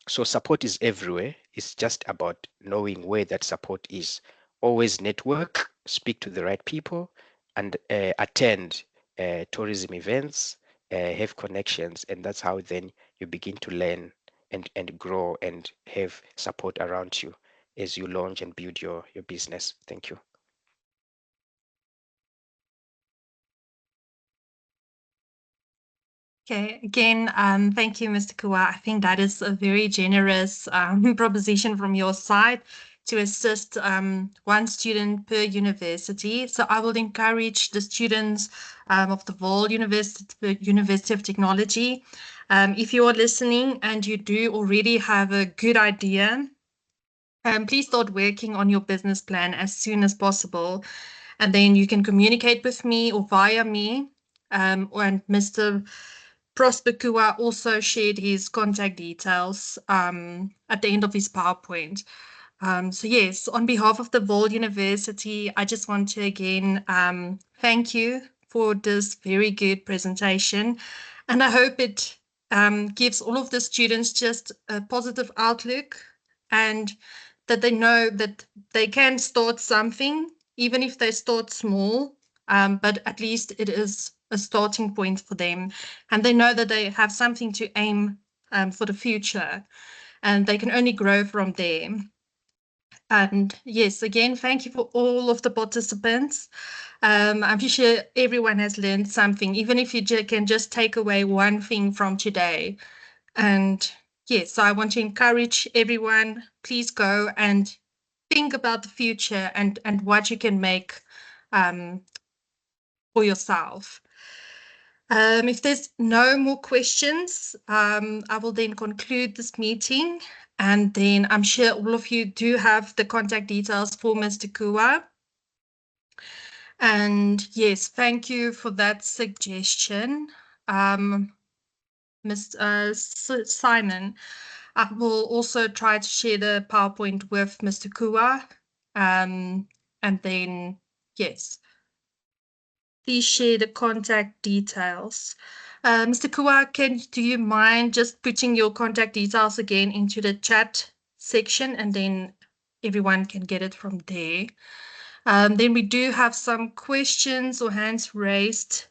So support is everywhere. It's just about knowing where that support is. Always network, speak to the right people, and attend tourism events, have connections, and that's how then you begin to learn and grow and have support around you as you launch and build your business. Thank you. Okay, again, thank you, Mr. Kuwa. I think that is a very generous proposition from your side to assist one student per university. So I will encourage the students of the Vaal University of Technology. If you are listening and you do already have a good idea, please start working on your business plan as soon as possible. And then you can communicate with me or via me. And Mr. Prosper Kuwa also shared his contact details at the end of his PowerPoint. So yes, on behalf of the Vaal University, I just want to again thank you for this very good presentation. And I hope it gives all of the students just a positive outlook and that they know that they can start something, even if they start small, but at least it is a starting point for them. And they know that they have something to aim for the future and they can only grow from there. And yes, again, thank you for all of the participants. I'm sure everyone has learned something, even if you can just take away one thing from today. And yes, so I want to encourage everyone, please go and think about the future and what you can make for yourself. If there's no more questions, I will then conclude this meeting. And then I'm sure all of you do have the contact details for Mr. Kuwa. And yes, thank you for that suggestion. Mr. Simon, I will also try to share the PowerPoint with Mr. Kuwa. And then, yes, please share the contact details. Mr. Kuwa, do you mind just putting your contact details again into the chat section and then everyone can get it from there? Then we do have some questions or hands raised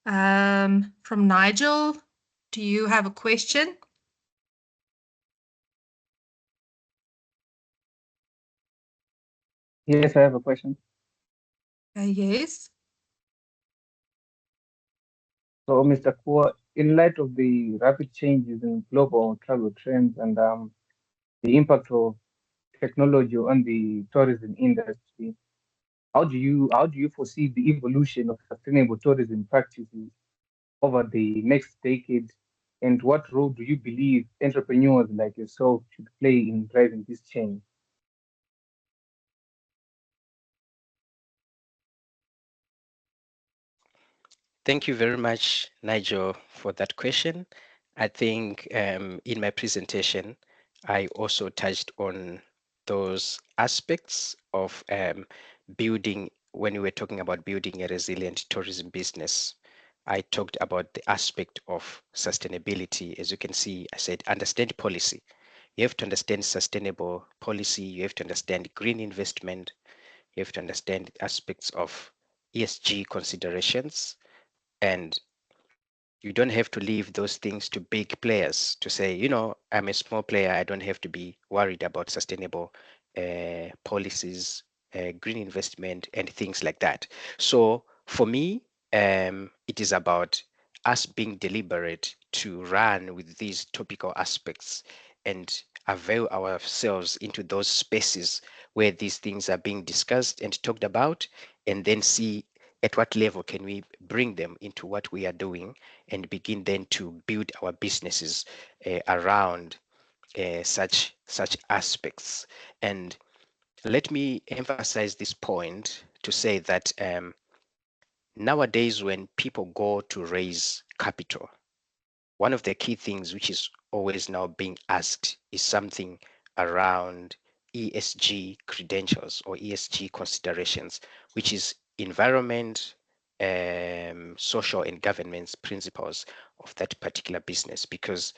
from Nigel. Do you have a question? Yes, I have a question. Yes. So, Mr. Kuwa, in light of the rapid changes in global travel trends and the impact of technology on the tourism industry, how do you foresee the evolution of sustainable tourism practices over the next decade? And what role do you believe entrepreneurs like yourself should play in driving this change? Thank you very much, Nigel, for that question. I think in my presentation, I also touched on those aspects of building, when we were talking about building a resilient tourism business. I talked about the aspect of sustainability. As you can see, I said, understand policy. You have to understand sustainable policy. You have to understand green investment. You have to understand aspects of ESG considerations, and you don't have to leave those things to big players to say, I'm a small player. I don't have to be worried about sustainable policies, green investment, and things like that. So for me, it is about us being deliberate to run with these topical aspects and avail ourselves into those spaces where these things are being discussed and talked about, and then see at what level can we bring them into what we are doing, and begin then to build our businesses around such aspects. And let me emphasize this point to say that nowadays when people go to raise capital, one of the key things which is always now being asked is something around ESG credentials or ESG considerations, which is environment, social and governance principles of that particular business, because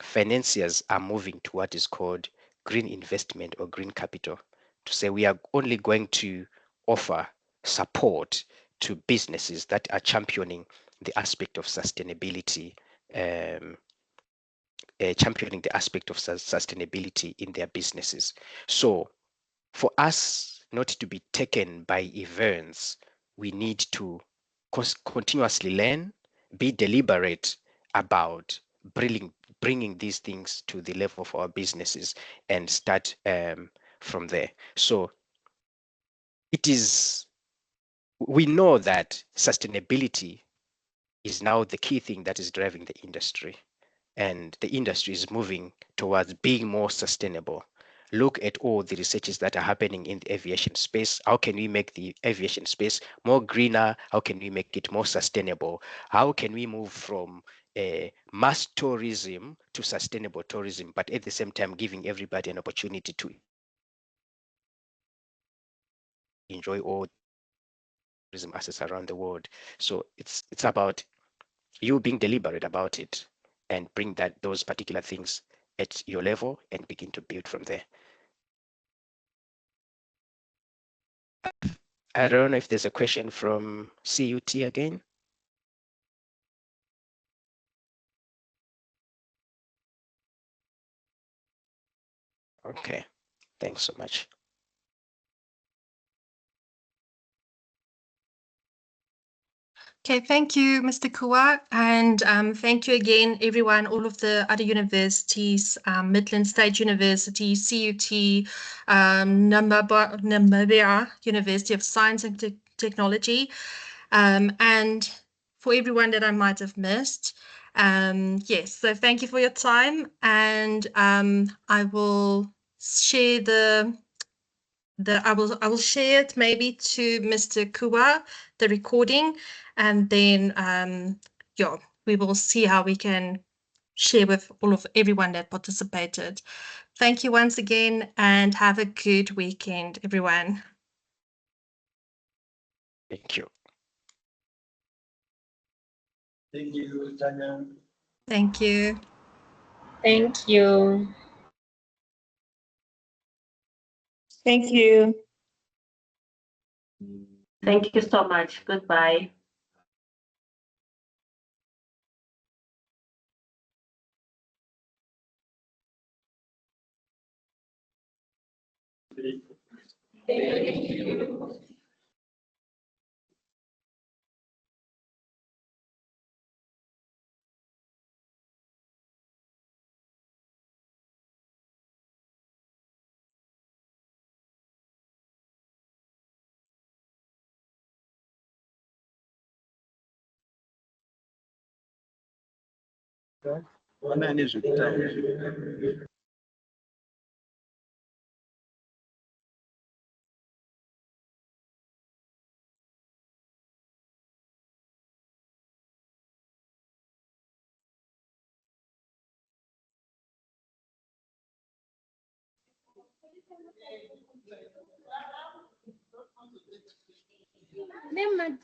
financiers are moving to what is called green investment or green capital, to say we are only going to offer support to businesses that are championing the aspect of sustainability, championing the aspect of sustainability in their businesses. So for us not to be taken by events, we need to continuously learn, be deliberate about bringing these things to the level of our businesses, and start from there. So we know that sustainability is now the key thing that is driving the industry, and the industry is moving towards being more sustainable. Look at all the researches that are happening in the aviation space. How can we make the aviation space more greener? How can we make it more sustainable? How can we move from mass tourism to sustainable tourism, but at the same time giving everybody an opportunity to enjoy all tourism assets around the world? So it's about you being deliberate about it and bring those particular things at your level and begin to build from there. I don't know if there's a question from CUT again. Okay, thanks so much. Okay, thank you, Mr. Kuwa, and thank you again, everyone, all of the other universities, Midlands State University, CUT, Namibia University of Science and Technology, and for everyone that I might have missed. Yes, so thank you for your time, and I will share I will share it maybe to Mr. Kuwa, the recording, and then yeah, we will see how we can share with everyone that participated. Thank you once again, and have a good weekend, everyone. Thank you. Thank you, Tanya. Thank you. Thank you. Thank you. Thank you so much. Goodbye.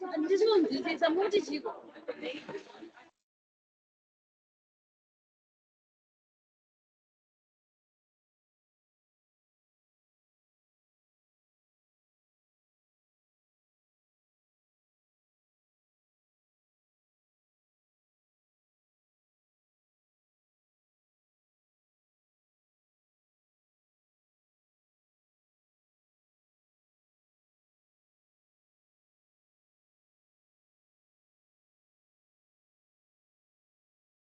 I just want to say something. What did you